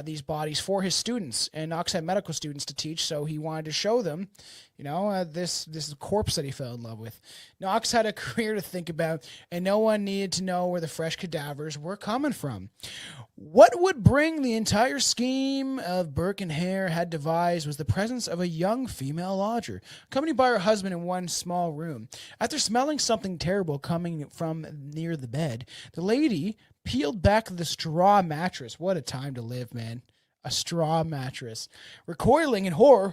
these bodies for his students. And Knox had medical students to teach, so he wanted to show them, you know, this corpse that he fell in love with. Knox had a career to think about, and no one needed to know where the fresh cadavers were coming from. What would bring the entire scheme of Burke and Hare had devised was the presence of a young female lodger, accompanied by her husband in one small room. After smelling something terrible coming from near the bed, the lady peeled back the straw mattress. What a time to live, man. A straw mattress. Recoiling in horror,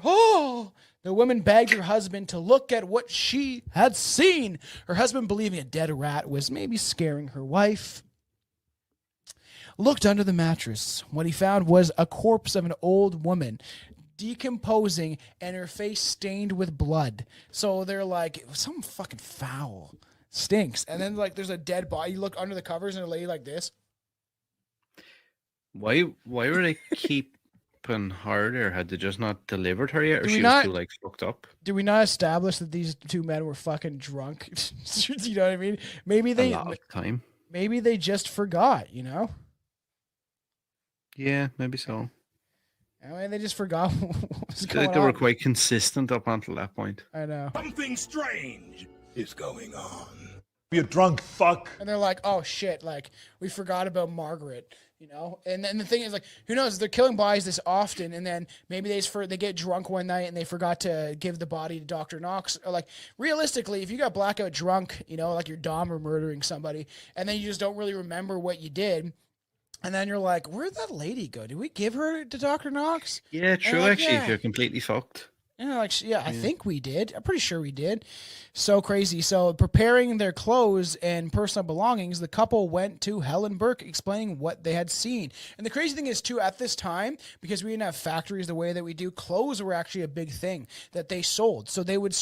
the woman begged her husband to look at what she had seen. Her husband, believing a dead rat was maybe scaring her wife, looked under the mattress. What he found was a corpse of an old woman, decomposing, and her face stained with blood. So they're like, something fucking foul. Stinks. And then like there's a dead body. You look under the covers and a lady like this. Why were they keeping her there? Had they just not delivered her yet, or she was too like fucked up? Did we not establish that these two men were fucking drunk? You know what I mean? Maybe they a lot of time. Maybe they just forgot, you know? Yeah, maybe so. I mean, they just forgot what was going on. They were quite consistent up until that point. I know. Something strange is going on. You drunk fuck. And they're like, oh shit, like we forgot about Margaret, you know? And then the thing is, like, who knows? They're killing bodies this often, and then maybe they get drunk one night and they forgot to give the body to Dr. Knox. Or like, realistically, if you got blackout drunk, you know, like you're Dahmer murdering somebody, and then you just don't really remember what you did, and then you're like, where'd that lady go? Did we give her to Dr. Knox? Yeah, true, like, actually, yeah. if you're completely fucked. Yeah, like, yeah, I think we did. I'm pretty sure we did. So crazy. So preparing their clothes and personal belongings, the couple went to Helen Burke explaining what they had seen. And the crazy thing is, too, at this time, because we didn't have factories the way that we do, clothes were actually a big thing that they sold. So they would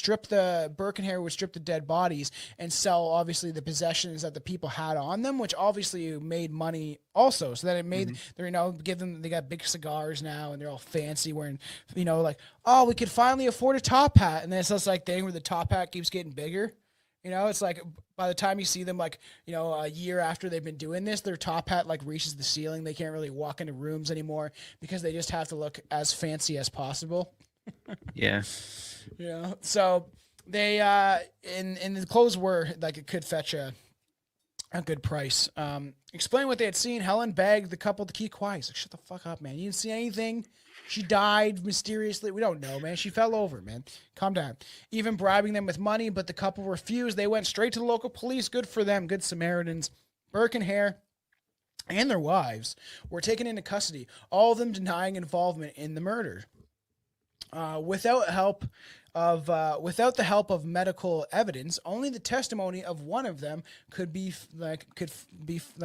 Burke and Hare would strip the dead bodies and sell, obviously, the possessions that the people had on them, which obviously made money also. So that it made, they got big cigars now, and they're all fancy wearing, you know, like, oh, we could finally afford a top hat. And then it's this like thing where the top hat keeps getting bigger. You know, it's like by the time you see them, like, you know, a year after they've been doing this, their top hat like reaches the ceiling. They can't really walk into rooms anymore because they just have to look as fancy as possible. Yeah. Yeah. So they and the clothes were like, it could fetch a good price. Explain what they had seen. Helen begged the couple to keep quiet. He's like, shut the fuck up, man. You didn't see anything. She died mysteriously. We don't know, man. She fell over, man. Calm down. Even bribing them with money, but the couple refused. They went straight to the local police. Good for them. Good Samaritans. Burke and Hare and their wives were taken into custody, all of them denying involvement in the murder. Without the help of medical evidence, only the testimony of one of them could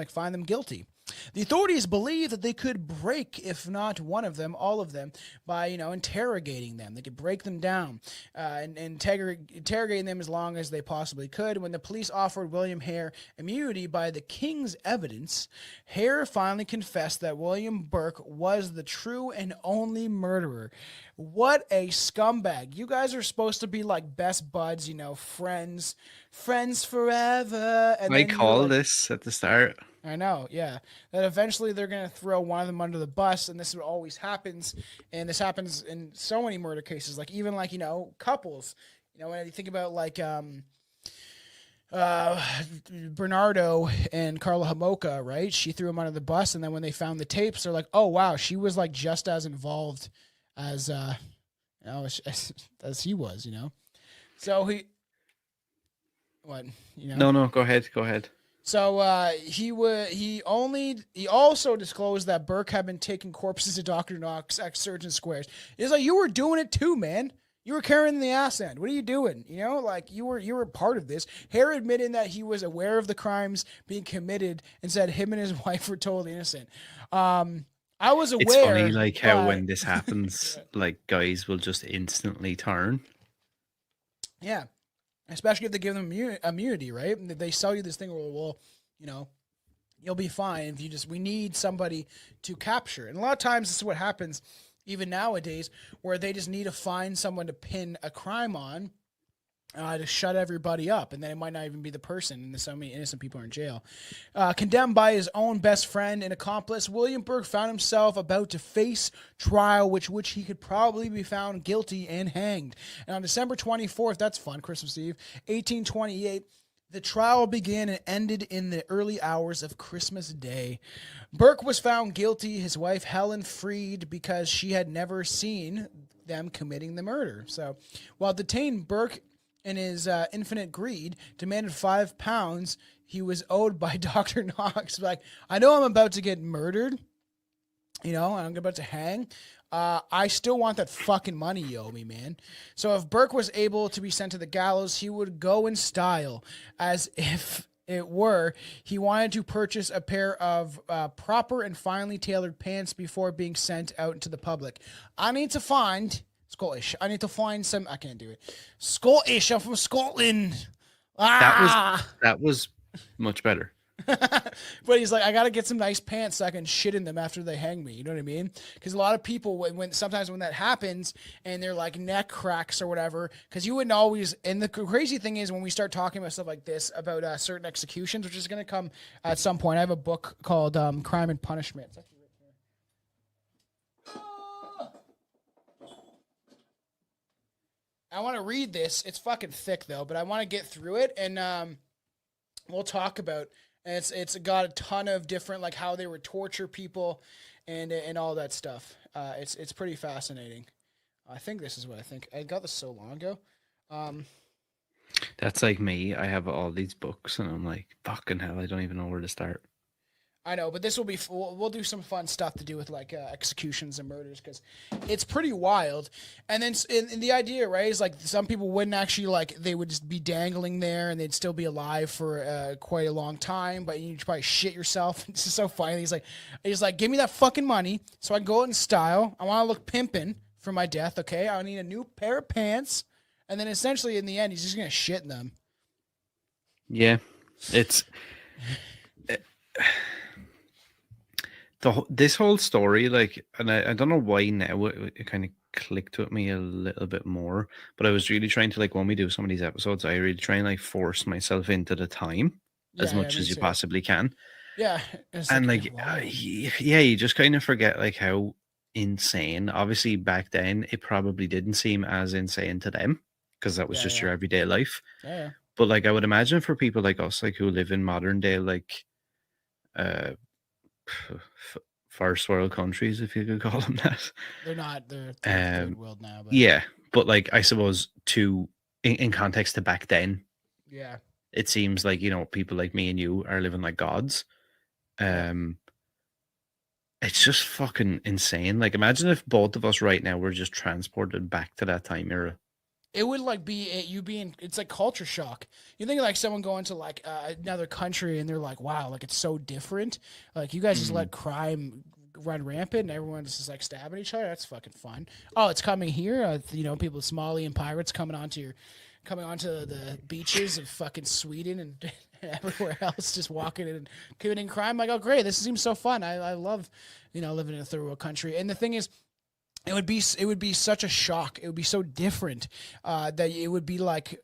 find them guilty. The authorities believe that they could break, if not one of them, all of them, by, interrogating them. They could break them down and interrogating them as long as they possibly could. When the police offered William Hare immunity by the king's evidence, Hare finally confessed that William Burke was the true and only murderer. What a scumbag. You guys are supposed to be like best buds, friends forever. And I then call this at the start. I know, yeah. That eventually they're going to throw one of them under the bus, and this is what always happens. And this happens in so many murder cases, like even like, couples. When you think about like Bernardo and Carla Homolka, right? She threw him under the bus, and then when they found the tapes, they're like, oh, wow, she was like just as involved as as he was, So No, go ahead. So he also disclosed that Burke had been taking corpses to Dr. Knox at Surgeon Squares. It's like, you were doing it too, man. You were carrying the ass end. What are you doing? Like you were part of this. Hare admitted that he was aware of the crimes being committed and said him and his wife were totally innocent. I was aware. It's funny, like how when this happens, like guys will just instantly turn. Yeah, especially if they give them immunity, right? They sell you this thing where, well, you'll be fine if we need somebody to capture. And a lot of times this is what happens, even nowadays, where they just need to find someone to pin a crime on. To shut everybody up, and then it might not even be the person, and so many innocent people are in jail. Condemned by his own best friend and accomplice, William Burke found himself about to face trial, which he could probably be found guilty and hanged. And on December 24th, that's fun, Christmas Eve, 1828, the trial began and ended in the early hours of Christmas Day. Burke was found guilty, his wife Helen freed because she had never seen them committing the murder. So, while detained, Burke in his infinite greed, demanded £5 he was owed by Dr. Knox. Like, I know I'm about to get murdered, and I'm about to hang. I still want that fucking money you owe me, man. So if Burke was able to be sent to the gallows, he would go in style, as if it were he wanted to purchase a pair of proper and finely tailored pants before being sent out into the public. I need to find some. I can't do it. Scottish. I'm from Scotland. That was much better. But he's like, I gotta get some nice pants so I can shit in them after they hang me. You know what I mean? Because a lot of people, when sometimes when that happens and they're like neck cracks or whatever, because you wouldn't always. And the crazy thing is when we start talking about stuff like this about certain executions, which is gonna come at some point. I have a book called Crime and Punishment. It's actually written here. I want to read this. It's fucking thick though, but I want to get through it and we'll talk about. And it's got a ton of different like how they would torture people, and all that stuff. It's pretty fascinating. I think this is what I think. I got this so long ago. That's like me. I have all these books, and I'm like, fucking hell, I don't even know where to start. I know, but this will be. We'll do some fun stuff to do with like executions and murders because it's pretty wild. And then in the idea, right, is like some people wouldn't actually like they would just be dangling there and they'd still be alive for quite a long time. But you'd probably shit yourself. It's just so funny. He's like, give me that fucking money so I can go out in style. I want to look pimping for my death. Okay, I need a new pair of pants. And then essentially in the end, he's just gonna shit in them. Yeah, it's. This whole story, like, and I don't know why now it kind of clicked with me a little bit more, but I was really trying to, like, when we do some of these episodes, I really try and like force myself into the time as much as you possibly can. Yeah. And like, you just kind of forget like how insane, obviously back then it probably didn't seem as insane to them because that was just your everyday life. Yeah. But like, I would imagine for people like us, like who live in modern day, like, first world countries, if you could call them that. They're not. They're third world now. But. Yeah, but like I suppose in context to back then, yeah, it seems like people like me and you are living like gods. It's just fucking insane. Like imagine if both of us right now were just transported back to that time era. it would like be you being, it's like culture shock. You think like someone going to like another country and they're like, wow, like it's so different. Like you guys just let crime run rampant and everyone's just like stabbing each other. That's fucking fun. Oh, it's coming here. You know, people, Somalian pirates coming onto the beaches of fucking Sweden and everywhere else, just walking and committing crime. Like, oh great, this seems so fun. I love, you know, living in a third world country. And the thing is, it would be such a shock. It would be so different that it would be like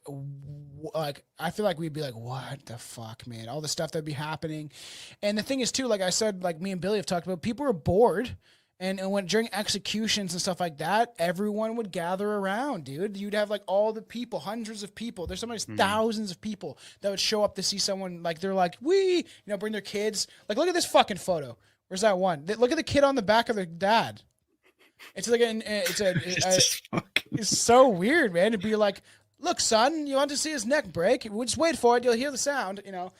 I feel like we'd be like, what the fuck, man? All the stuff that'd be happening. And the thing is too, like I said, like me and Billy have talked about, people are bored. And when during executions and stuff like that, everyone would gather around, dude. You'd have like all the people, hundreds of people. There's sometimes thousands of people that would show up to see someone. Like they're like, bring their kids. Like, look at this fucking photo. Where's that one? Look at the kid on the back of their dad. It's like it's so weird, man. It'd be like, look, son, you want to see his neck break? We'll just wait for it. You'll hear the sound, you know.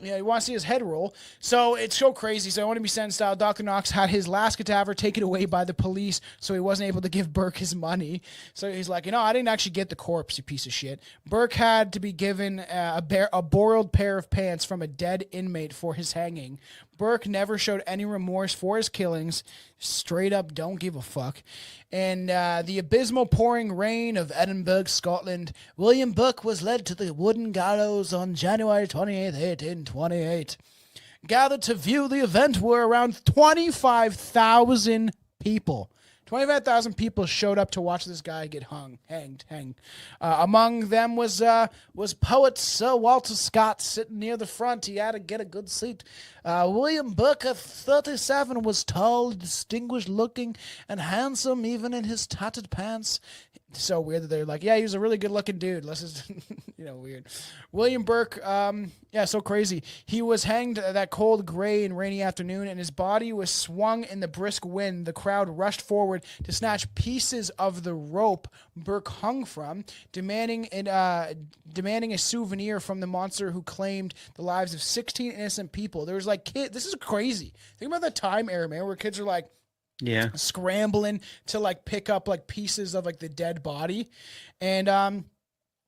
Yeah, you want to see his head roll. So it's so crazy. So I want to be sent style. Dr. Knox had his last cadaver taken away by the police, so he wasn't able to give Burke his money. So he's like, I didn't actually get the corpse, you piece of shit. Burke had to be given a borrowed pair of pants from a dead inmate for his hanging. Burke never showed any remorse for his killings. Straight up don't give a fuck. And the abysmal pouring rain of Edinburgh, Scotland, William Burke was led to the wooden gallows on January 28th, 1828. Gathered to view the event were around 25,000 people. 25,000 people showed up to watch this guy get hanged. Among them was poet Sir Walter Scott sitting near the front. He had to get a good seat. William Burke, of 37, was tall, distinguished looking, and handsome even in his tattered pants. So weird that they're like, yeah, he was a really good looking dude. Let's just, weird. William Burke, so crazy. He was hanged that cold, gray, and rainy afternoon, and his body was swung in the brisk wind. The crowd rushed forward to snatch pieces of the rope Burke hung from, demanding a souvenir from the monster who claimed the lives of 16 innocent people. There was like this is crazy. Think about that time era, man, where kids are like, scrambling to like pick up like pieces of like the dead body. And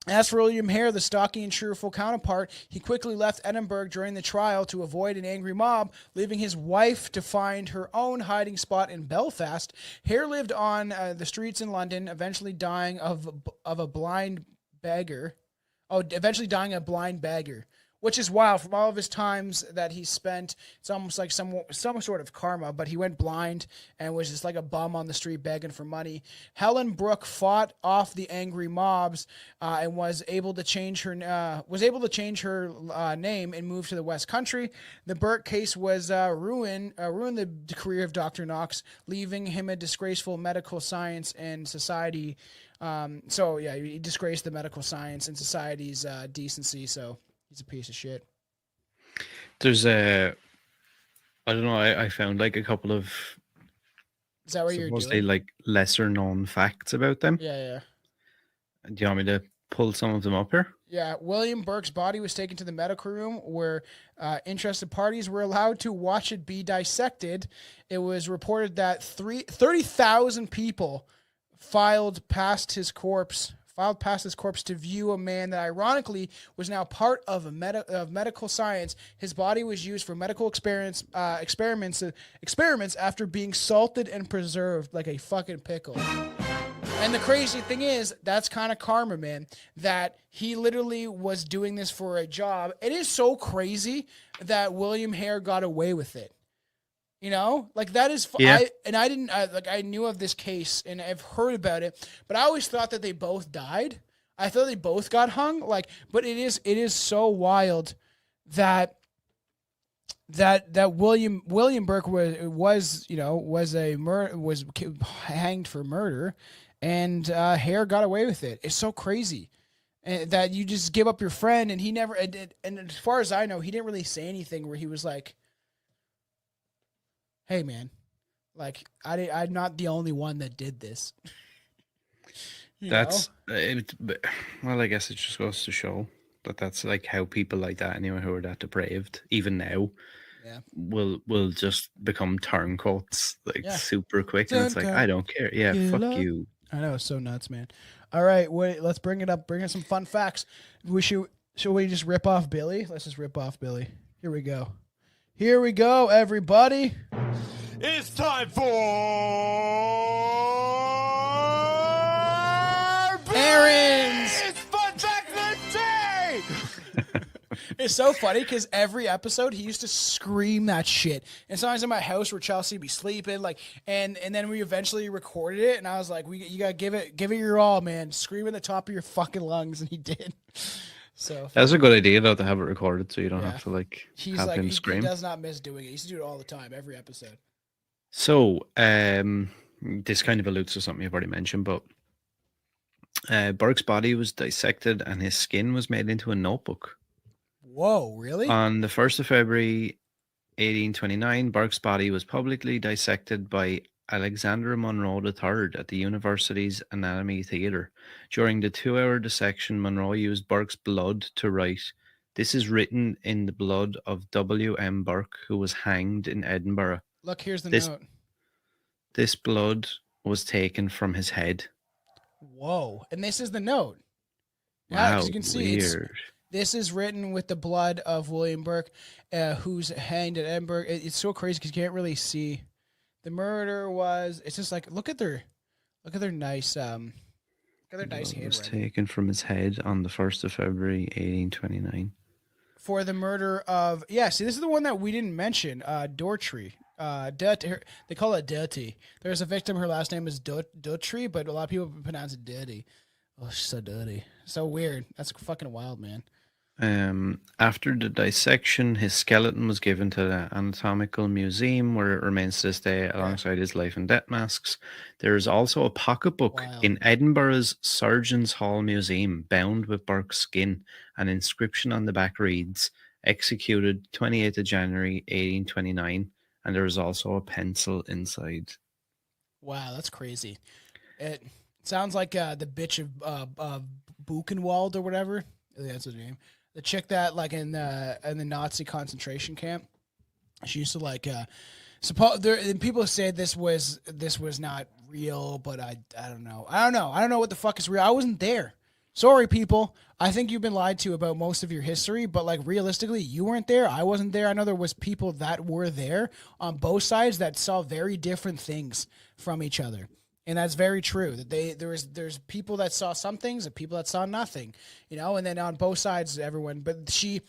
as for William Hare, the stocky and cheerful counterpart, he quickly left Edinburgh during the trial to avoid an angry mob, leaving his wife to find her own hiding spot in Belfast. Hare lived on the streets in London, eventually dying of a blind beggar. Which is wild. From all of his times that he spent, it's almost like some sort of karma, but he went blind and was just like a bum on the street begging for money. Helen Brooke fought off the angry mobs and was able to change her name and move to the West Country. The Burke case was ruined the career of Dr. Knox, leaving him a disgraceful medical science and society. He disgraced the medical science and society's decency. So he's a piece of shit. There's I don't know, I found like a couple of, is that what you're mostly doing? like lesser known facts about them. Yeah. Do you want me to pull some of them up here? Yeah, William Burke's body was taken to the medical room where interested parties were allowed to watch it be dissected. It was reported that 30,000 people filed past his corpse to view a man that ironically was now part of medical science. His body was used for medical experiments after being salted and preserved like a fucking pickle. And the crazy thing is, that's kind of karma, man, that he literally was doing this for a job. It is so crazy that William Hare got away with it. Like that is, I knew of this case and I've heard about it, but I always thought that they both died. I thought they both got hung. But it is so wild that William Burke was hanged for murder, and Hare got away with it. It's so crazy. And that you just give up your friend, and he never, and as far as I know, he didn't really say anything where he was like, hey man, like I'm not the only one that did this. Well, I guess it just goes to show that that's like how people like that anyway, who are that depraved, even now, will just become turncoats super quick. And it's like, I don't care. Yeah, fuck you. I know, it's so nuts, man. All right, wait, let's bring it up. Bring in some fun facts. Should we just rip off Billy? Let's just rip off Billy. Here we go. Here we go, everybody. It's time for Aaron's Fun Fact of the Day. It's so funny because every episode he used to scream that shit. And sometimes in my house where Chelsea would be sleeping, like, and then we eventually recorded it, and I was like, you gotta give it your all, man. Scream at the top of your fucking lungs, and he did. So That's a good idea though, to have it recorded so you don't have to he's have like him scream. He does not miss doing it. He used to do it all the time, every episode. So this kind of alludes to something you've already mentioned, but Burke's body was dissected and his skin was made into a notebook. Whoa, really? On the 1st of February 1829, Burke's body was publicly dissected by Alexander Monroe III at the university's Anatomy Theatre. During the 2-hour dissection, Monroe used Burke's blood to write, "This is written in the blood of W.M. Burke, who was hanged in Edinburgh." Look, here's the note. This blood was taken from his head. Whoa. And this is the note. Wow, you can see weird. this is written with the blood of William Burke, who's hanged at Edinburgh. It's so crazy because you can't really see. The murder was. It's just like look at their nice nice It was handwriting. taken from his head on the 1st of February 1829. For the murder of see, this is the one that we didn't mention. Dortry. They call it Dirty. There's a victim. Her last name is Dutry, but a lot of people pronounce it Dirty. Oh, she's so dirty. So weird. That's fucking wild, man. After the dissection, his skeleton was given to the Anatomical Museum, where it remains to this day alongside his life and death masks. There is also a pocketbook in Edinburgh's Surgeons' Hall Museum, bound with Burke's skin. An inscription on the back reads, "Executed 28th of January 1829," and there is also a pencil inside. Wow, that's crazy. It sounds like the bitch of Buchenwald or whatever. I think that's his name. The chick that like in the Nazi concentration camp. She used to people say this was not real, but I don't know. I don't know what the fuck is real. I wasn't there. Sorry, people. I think you've been lied to about most of your history, but like realistically, you weren't there. I wasn't there. I know there was people that were there on both sides that saw very different things from each other. And that's very true. That there's people that saw some things and people that saw nothing, and then on both sides, everyone. But she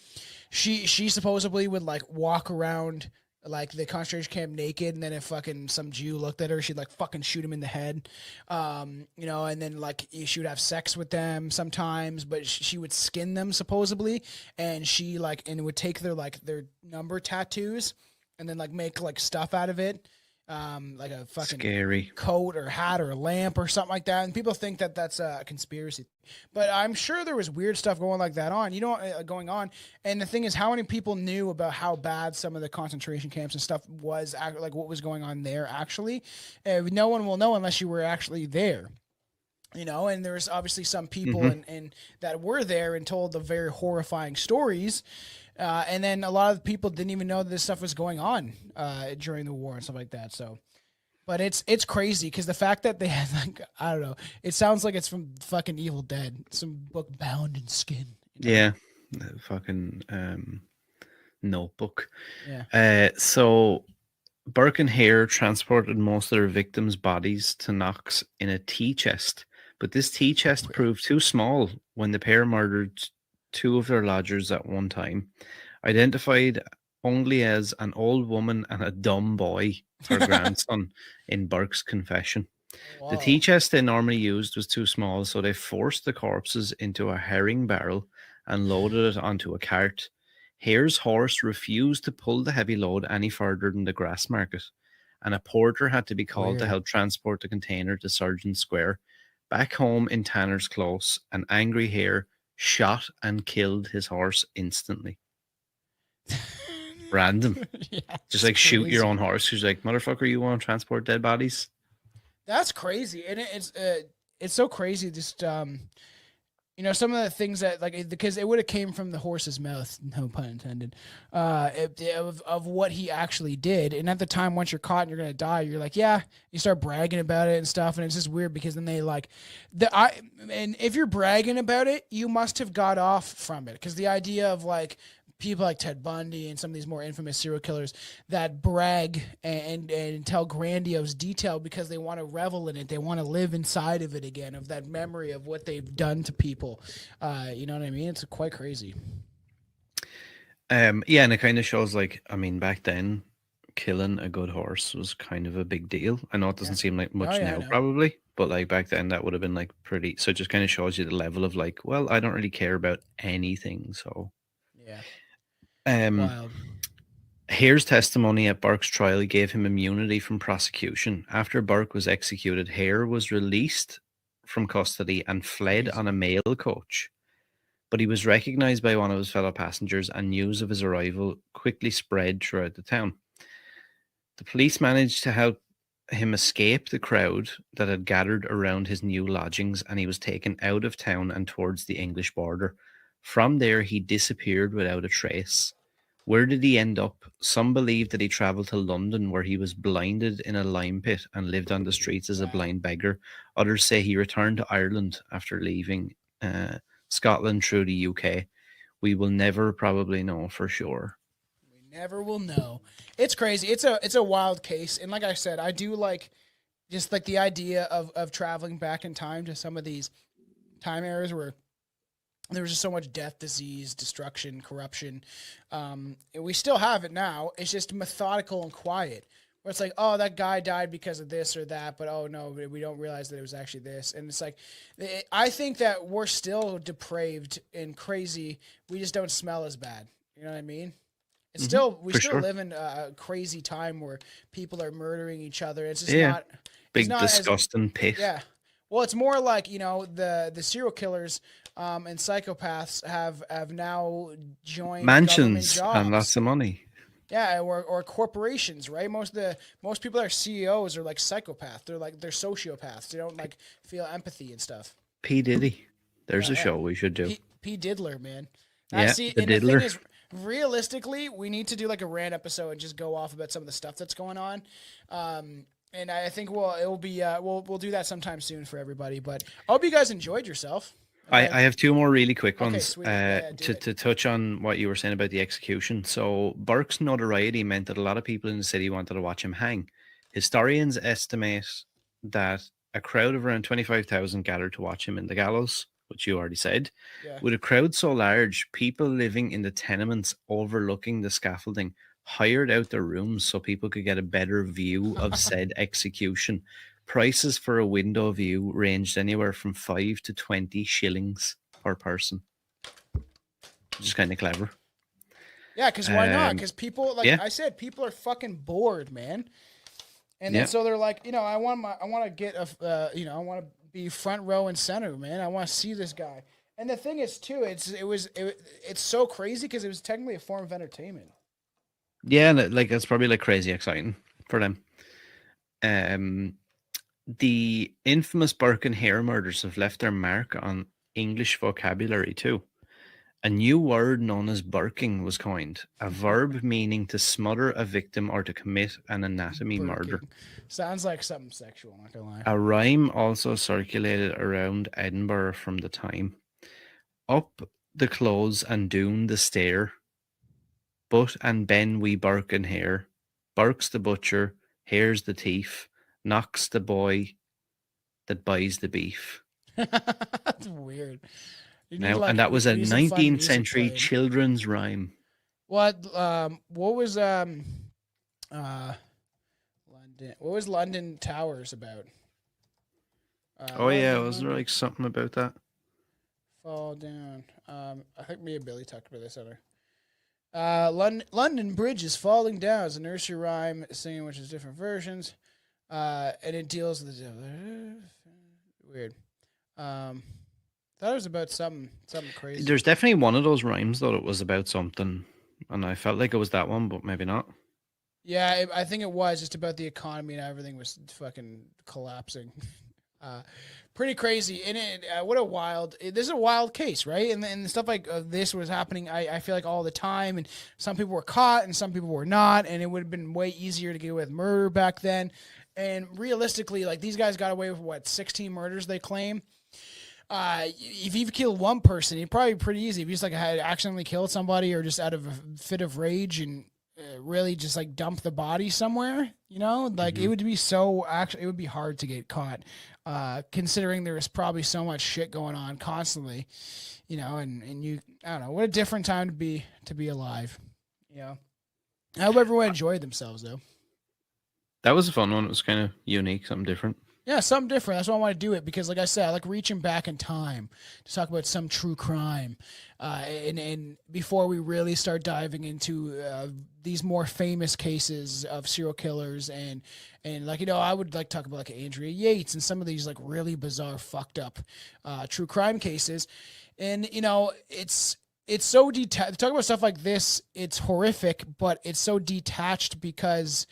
supposedly would like walk around like the concentration camp naked, and then if fucking some Jew looked at her, she'd like fucking shoot him in the head, and then like she would have sex with them sometimes, but she would skin them supposedly, and she would take their number tattoos, and then like make like stuff out of it. Like a fucking scary coat or hat or a lamp or something like that, and people think that that's a conspiracy, but I'm sure there was weird stuff going like that going on. And the thing is, how many people knew about how bad some of the concentration camps and stuff was, like what was going on there actually? No one will know unless you were actually there. And there's obviously some people and that were there and told the very horrifying stories. And then a lot of people didn't even know that this stuff was going on during the war and stuff like that. So, but it's crazy because the fact that they had I don't know, it sounds like it's from fucking Evil Dead, some book bound in skin. Yeah, fucking notebook. Yeah. So Burke and Hare transported most of their victims' bodies to Knox in a tea chest, but this tea chest proved too small when the pair murdered two of their lodgers at one time, identified only as an old woman and a dumb boy, her grandson, in Burke's confession. Wow. The tea chest they normally used was too small, so they forced the corpses into a herring barrel and loaded it onto a cart. Hare's horse refused to pull the heavy load any further than the grass market, and a porter had to be called to help transport the container to Sergeant Square. Back home in Tanner's Close, an angry Hare shot and killed his horse instantly. Random. Yeah, just like crazy. Shoot your own horse. She's like, motherfucker, you want to transport dead bodies? That's crazy. And it's so crazy. Just You know, some of the things that, like, because it would have came from the horse's mouth, no pun intended, of what he actually did. And at the time, once you're caught and you're going to die, you're like, yeah, you start bragging about it and stuff. And it's just weird because then they like, and if you're bragging about it, you must have got off from it. Because the idea of like, people like Ted Bundy and some of these more infamous serial killers that brag and tell grandiose detail because they want to revel in it. They want to live inside of it again, of that memory of what they've done to people. You know what I mean? It's quite crazy. Yeah, and it kind of shows, like, I mean, back then, killing a good horse was kind of a big deal. I know it doesn't seem like much now, probably, but like back then, that would have been like pretty. So it just kind of shows you the level of like, well, I don't really care about anything, so yeah. Wild. Hare's testimony at Burke's trial gave him immunity from prosecution. After Burke was executed, Hare was released from custody and fled on a mail coach. But he was recognized by one of his fellow passengers, and news of his arrival quickly spread throughout the town. The police managed to help him escape the crowd that had gathered around his new lodgings, and he was taken out of town and towards the English border. From there, he disappeared without a trace. Where did he end up? Some believe that he travelled to London, where he was blinded in a lime pit and lived on the streets as a blind beggar. Others say he returned to Ireland after leaving Scotland through the UK. We will never probably know for sure. We never will know. It's crazy. It's a wild case. And like I said, I do like just like the idea of traveling back in time to some of these time eras where there was just so much death, disease, destruction, corruption. And we still have it now. It's just methodical and quiet. Where it's like, oh, that guy died because of this or that, but oh no, we don't realize that it was actually this. And it's like, I think that we're still depraved and crazy. We just don't smell as bad. You know what I mean? It's still, we still live in a crazy time where people are murdering each other. It's just not big, disgusting pit. Yeah. Well, it's more like, you know, the serial killers and psychopaths have now joined mansions and lots of money. Yeah, or corporations, right? Most people that are CEOs are like psychopaths. They're sociopaths. They don't like feel empathy and stuff. P. Diddy. There's a show we should do. P. Diddler, man. Yeah, the Diddler. The thing is, realistically, we need to do like a rant episode and just go off about some of the stuff that's going on. And I think we'll do that sometime soon for everybody. But I hope you guys enjoyed yourself. I have two more really quick ones to touch on what you were saying about the execution. So Burke's notoriety meant that a lot of people in the city wanted to watch him hang. Historians estimate that a crowd of around 25,000 gathered to watch him in the gallows, which you already said. Yeah. With a crowd so large, people living in the tenements overlooking the scaffolding hired out their rooms so people could get a better view of said execution. Prices for a window view ranged anywhere from 5 to 20 shillings per person. Which is kind of clever. Yeah, because why not? Because people, like I said, people are fucking bored, man. And then so they're like, you know, I want to get I want to be front row and center, man. I want to see this guy. And the thing is, too, it's so crazy because it was technically a form of entertainment. Yeah, and like it's probably like crazy exciting for them. The infamous Burke and Hare murders have left their mark on English vocabulary too. A new word known as burking was coined, a verb meaning to smother a victim or to commit an anatomy murder. Sounds like something sexual, not gonna lie. A rhyme also circulated around Edinburgh from the time. Up the close and down the stair, but and ben we Burke and Hare. Burke's the butcher, Hare's the thief, knocks the boy that buys the beef. That's weird. Now, and that was a 19th century children's rhyme. What was London? What was London Towers about? Was there like something about that? Fall down. I think me and Billy talked about this other. London Bridge is falling down is a nursery rhyme singing which is different versions. And it deals with weird. Thought it was about something crazy. There's definitely one of those rhymes that it was about something, and I felt like it was that one, but maybe not. Yeah, I think it was just about the economy and everything was fucking collapsing. Pretty crazy. And this is a wild case, right? And stuff like this was happening, I feel like all the time. And some people were caught and some people were not. And it would have been way easier to get away with murder back then. And realistically, like these guys got away with 16 murders they claim. If you've killed one person, it'd probably be pretty easy. If you just like had accidentally killed somebody or just out of a fit of rage and really just like dump the body somewhere, like it would be it would be hard to get caught, considering there's probably so much shit going on constantly, and you, I don't know, what a different time to be alive. I hope everyone enjoyed themselves though. That was a fun one. It was kind of unique, something different. Yeah, something different. That's why I want to do it, because like I said, I like reaching back in time to talk about some true crime. And before we really start diving into these more famous cases of serial killers and like, I would like talk about like Andrea Yates and some of these like really bizarre, fucked up true crime cases. And, it's so detached. Talk about stuff like this, it's horrific, but it's so detached because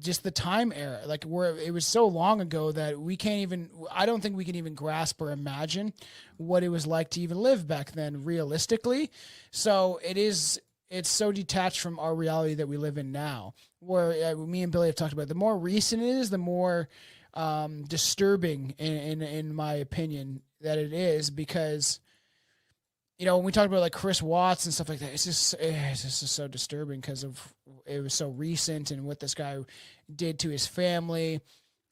just the time era, like where it was so long ago that I don't think we can even grasp or imagine what it was like to even live back then realistically. So it's so detached from our reality that we live in now, where me and Billy have talked about, the more recent it is, the more disturbing in my opinion that it is, because when we talk about like Chris Watts and stuff like that, it's just so disturbing because of it was so recent and what this guy did to his family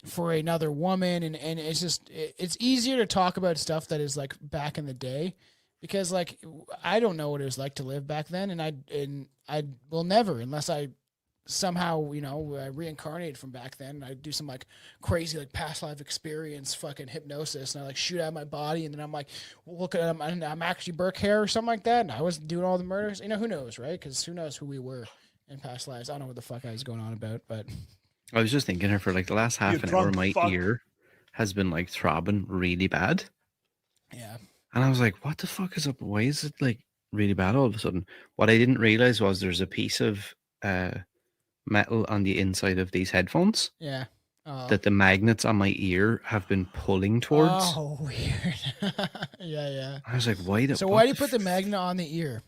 for another woman. And it's easier to talk about stuff that is like back in the day, because like, I don't know what it was like to live back then. And I will never, unless I somehow, I reincarnated from back then. I do some like crazy, like past life experience, fucking hypnosis. And I like shoot out of my body. And then I'm like, look at I'm actually Burke Hare or something like that. And I was doing all the murders, who knows, right? Cause who knows who we were in past lives. I don't know what the fuck I was going on about, but I was just thinking here for like the last half an hour, my ear has been like throbbing really bad. Yeah. And I was like, what the fuck is up? Why is it like really bad all of a sudden? What I didn't realize was there's a piece of, metal on the inside of these headphones. Yeah. That the magnets on my ear have been pulling towards. Oh, weird. Yeah. I was like, why do you put the magnet on the ear?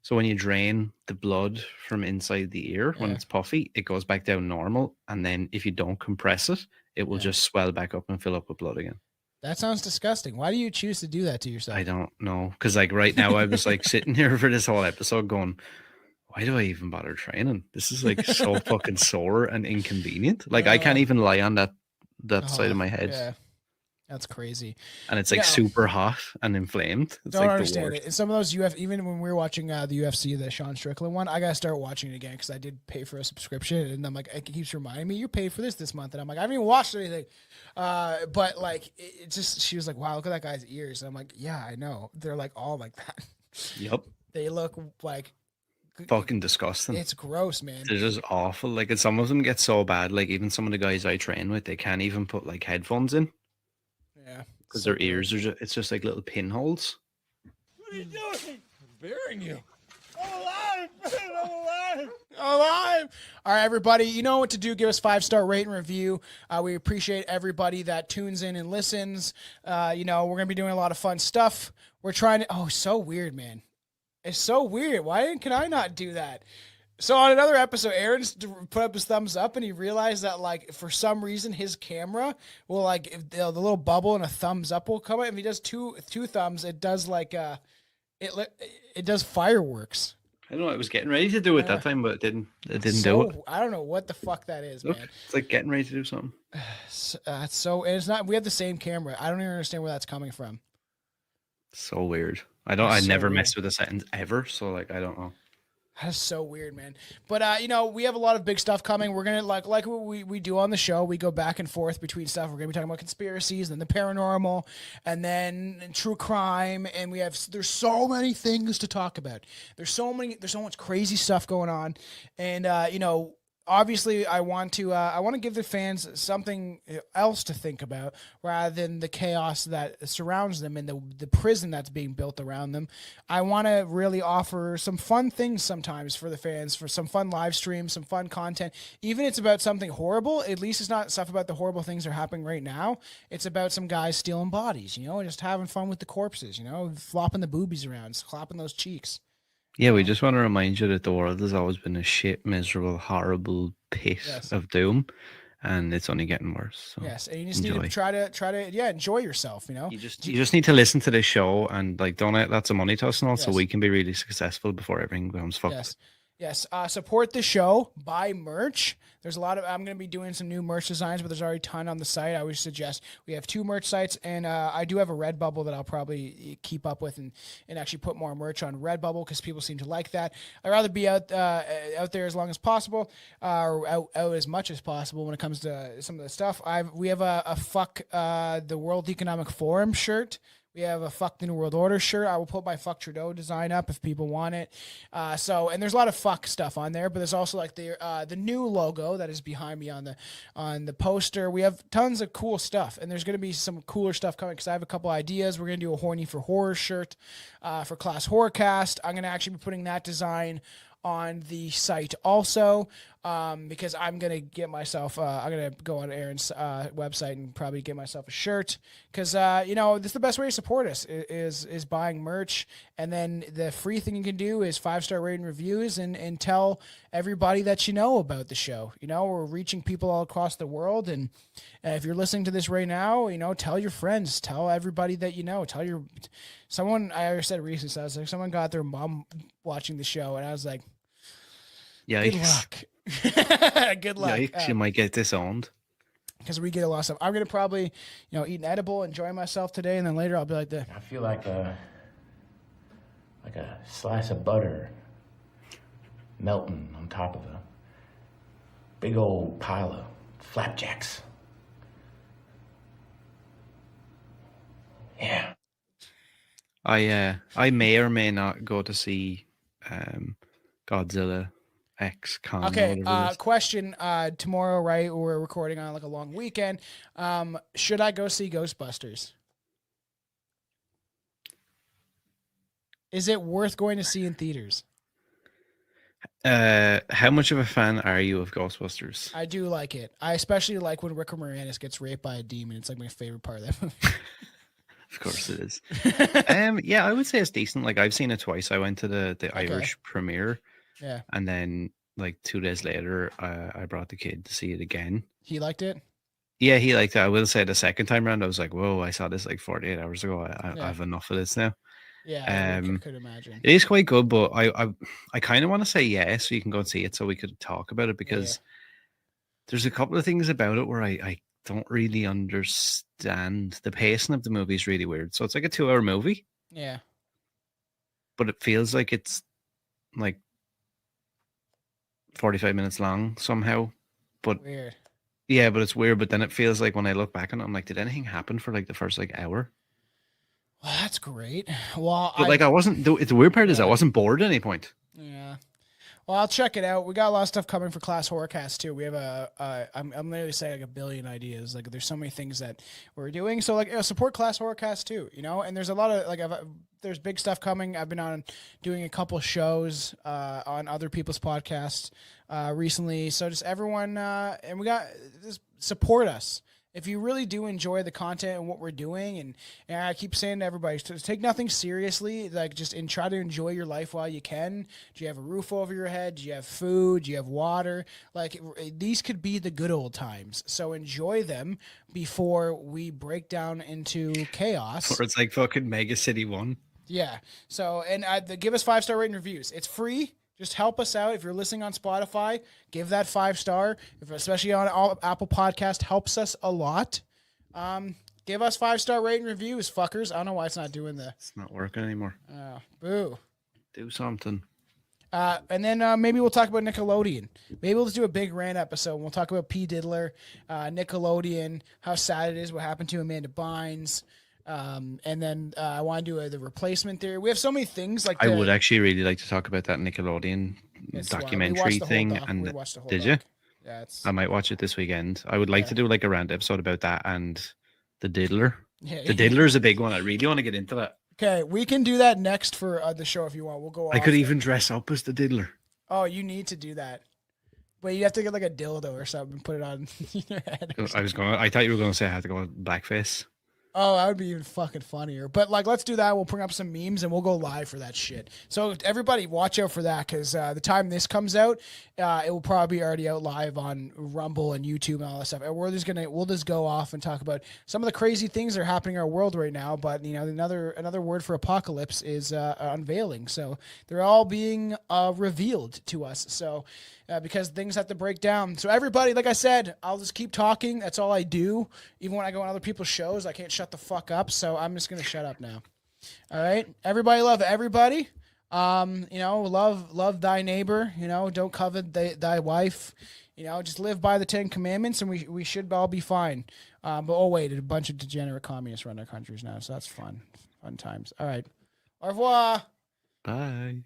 So when you drain the blood from inside the ear, when it's puffy, it goes back down normal. And then if you don't compress it, it will just swell back up and fill up with blood again. That sounds disgusting. Why do you choose to do that to yourself? I don't know. Because like right now I was like sitting here for this whole episode going, why do I even bother training? This is like so fucking sore and inconvenient. Like I can't even lie on that side of my head. Yeah. That's crazy. And it's like super hot and inflamed. It's don't like understand it. And some of those even when we were watching the UFC, the Sean Strickland one, I got to start watching it again because I did pay for a subscription. And I'm like, it keeps reminding me, you paid for this month. And I'm like, I haven't even watched anything. But like, it just, she was like, wow, look at that guy's ears. And I'm like, yeah, I know. They're like all like that. Yep. They look like fucking disgusting. It's gross, man. They're just awful. Like, some of them get so bad. Like, even some of the guys I train with, they can't even put like headphones in. Yeah. Because their ears are it's just like little pinholes. What are you doing? I'm burying you. I'm alive. I'm alive. Alive. All right, everybody. You know what to do. Give us 5-star rate and review. We appreciate everybody that tunes in and listens. We're going to be doing a lot of fun stuff. We're trying to, so weird, man. It's so weird. Why can I not do that? So on another episode, Aaron's put up his thumbs up and he realized that like for some reason his camera will like if the little bubble and a thumbs up will come out. If he does two thumbs, it does like it does fireworks. I don't know. I was getting ready to do it that time, but it didn't do it. I don't know what the fuck that is, Look, man. It's like getting ready to do something. And it's not. We have the same camera. I don't even understand where that's coming from. So weird. I never messed with the settings ever, so like I don't know. That's so weird, man. But we have a lot of big stuff coming. We're gonna like what we do on the show. We go back and forth between stuff. We're gonna be talking about conspiracies, and the paranormal, and then true crime, and there's so many things to talk about. There's so much crazy stuff going on, and obviously I want to give the fans something else to think about rather than the chaos that surrounds them and the prison that's being built around them. I want to really offer some fun things sometimes for the fans, for some fun live streams, some fun content. Even if it's about something horrible, at least it's not stuff about the horrible things that are happening right now. It's about some guys stealing bodies, and just having fun with the corpses, flopping the boobies around, clapping those cheeks. Yeah, we just want to remind you that the world has always been a shit, miserable, horrible pit of doom, and it's only getting worse. So yes, and you just need to try to enjoy yourself. You just need to listen to this show and donate lots of money to us and all, so we can be really successful before everything becomes fucked. Yes. Support the show. Buy merch. There's a lot of. I'm going to be doing some new merch designs, but there's already a ton on the site. I would suggest we have 2 merch sites, and I do have a Redbubble that I'll probably keep up with and actually put more merch on Redbubble because people seem to like that. I'd rather be out there as long as possible, or out as much as possible when it comes to some of the stuff. We have a fuck the World Economic Forum shirt. We have a Fuck the New World Order shirt. I will put my Fuck Trudeau design up if people want it. And there's a lot of fuck stuff on there, but there's also the new logo that is behind me on the poster. We have tons of cool stuff, and there's going to be some cooler stuff coming because I have a couple ideas. We're going to do a Horny for Horror shirt for Class Horrorcast. I'm going to actually be putting that design on the site also because I'm going to get myself I'm going to go on Aaron's website and probably get myself a shirt because this is the best way to support us is buying merch. And then the free thing you can do is 5-star rating reviews and tell everybody that you know about the show. We're reaching people all across the world, and if you're listening to this right now, tell your friends, tell everybody that someone. I already said recently, so I was like, someone got their mom watching the show, and I was like, "Yikes. Good luck." Good luck. Yikes, you might get disowned. Because we get a lot of stuff. I'm gonna probably, eat an edible, enjoy myself today, and then later I'll be like I feel like a slice of butter melting on top of a big old pile of flapjacks. Yeah. I may or may not go to see Godzilla X Con. Okay, question. Tomorrow, right? We're recording on a long weekend. Should I go see Ghostbusters? Is it worth going to see in theaters? How much of a fan are you of Ghostbusters? I do like it. I especially like when Rick Moranis gets raped by a demon. It's my favorite part of that movie. Of course it is. Yeah, I would say it's decent. I've seen it twice. I went to the Irish premiere. Yeah. And then 2 days later, I brought the kid to see it again. He liked it? Yeah, he liked it. I will say the second time around, I was like, whoa, I saw this 48 hours ago. I have enough of this now. Yeah, I could imagine. It is quite good, but I kind of want to say yes, so you can go and see it so we could talk about it because there's a couple of things about it where I don't really understand. The pacing of the movie is really weird. So it's like a 2-hour movie. Yeah. But it feels like it's 45 minutes long somehow. But weird. Yeah, but it's weird. But then it feels like when I look back on it, I'm like, did anything happen for the first hour? Well, that's great. Well, but I wasn't. The weird part is I wasn't bored at any point. Yeah. Well, I'll check it out. We got a lot of stuff coming for Class Horrorcast too. We have I'm literally saying a billion ideas. There's so many things that we're doing. So support Class Horrorcast too. And there's a lot of there's big stuff coming. I've been on doing a couple shows on other people's podcasts recently. So just everyone and we got just support us. If you really do enjoy the content and what we're doing, and I keep saying to everybody, take nothing seriously, and try to enjoy your life while you can. Do you have a roof over your head? Do you have food? Do you have water? These could be the good old times. So enjoy them before we break down into chaos. Or it's like fucking Mega City 1. Yeah. So, and give us 5-star rating reviews. It's free. Just help us out. If you're listening on Spotify, give that 5-star. Especially on Apple Podcast, helps us a lot. Give us 5-star rating reviews, fuckers. I don't know why it's not doing that. It's not working anymore. Oh, boo. Do something. And then maybe we'll talk about Nickelodeon. Maybe we'll just do a big rant episode. We'll talk about P. Diddler, Nickelodeon, how sad it is, what happened to Amanda Bynes. And then I want to do the replacement theory. We have so many things I would actually really like to talk about that Nickelodeon documentary thing. Did you? Yeah, it's I might watch it this weekend. I would like to do like a random episode about that and the Diddler. yeah. The Diddler is a big one. I really want to get into that. Okay, we can do that next for the show if you want. We'll go. I could off even dress up as the Diddler. Oh, you need to do that. But you have to get like a dildo or something and put it on your head. I thought you were going to say I had to go blackface. Oh, that would be even fucking funnier. But like, let's do that. We'll bring up some memes and we'll go live for that shit. So everybody, watch out for that because the time this comes out, it will probably be already out live on Rumble and YouTube and all that stuff. And we'll just go off and talk about some of the crazy things that are happening in our world right now. But you know, another word for apocalypse is unveiling. So they're all being revealed to us. So. Because things have to break down. So everybody, like I said, I'll just keep talking. That's all I do. Even when I go on other people's shows, I can't shut the fuck up. So I'm just going to shut up now. All right. Everybody love everybody. You know, love thy neighbor. You know, don't covet thy wife. You know, just live by the 10 commandments and we should all be fine. But oh wait, a bunch of degenerate communists run our countries now. So that's fun. Fun times. All right. Au revoir. Bye.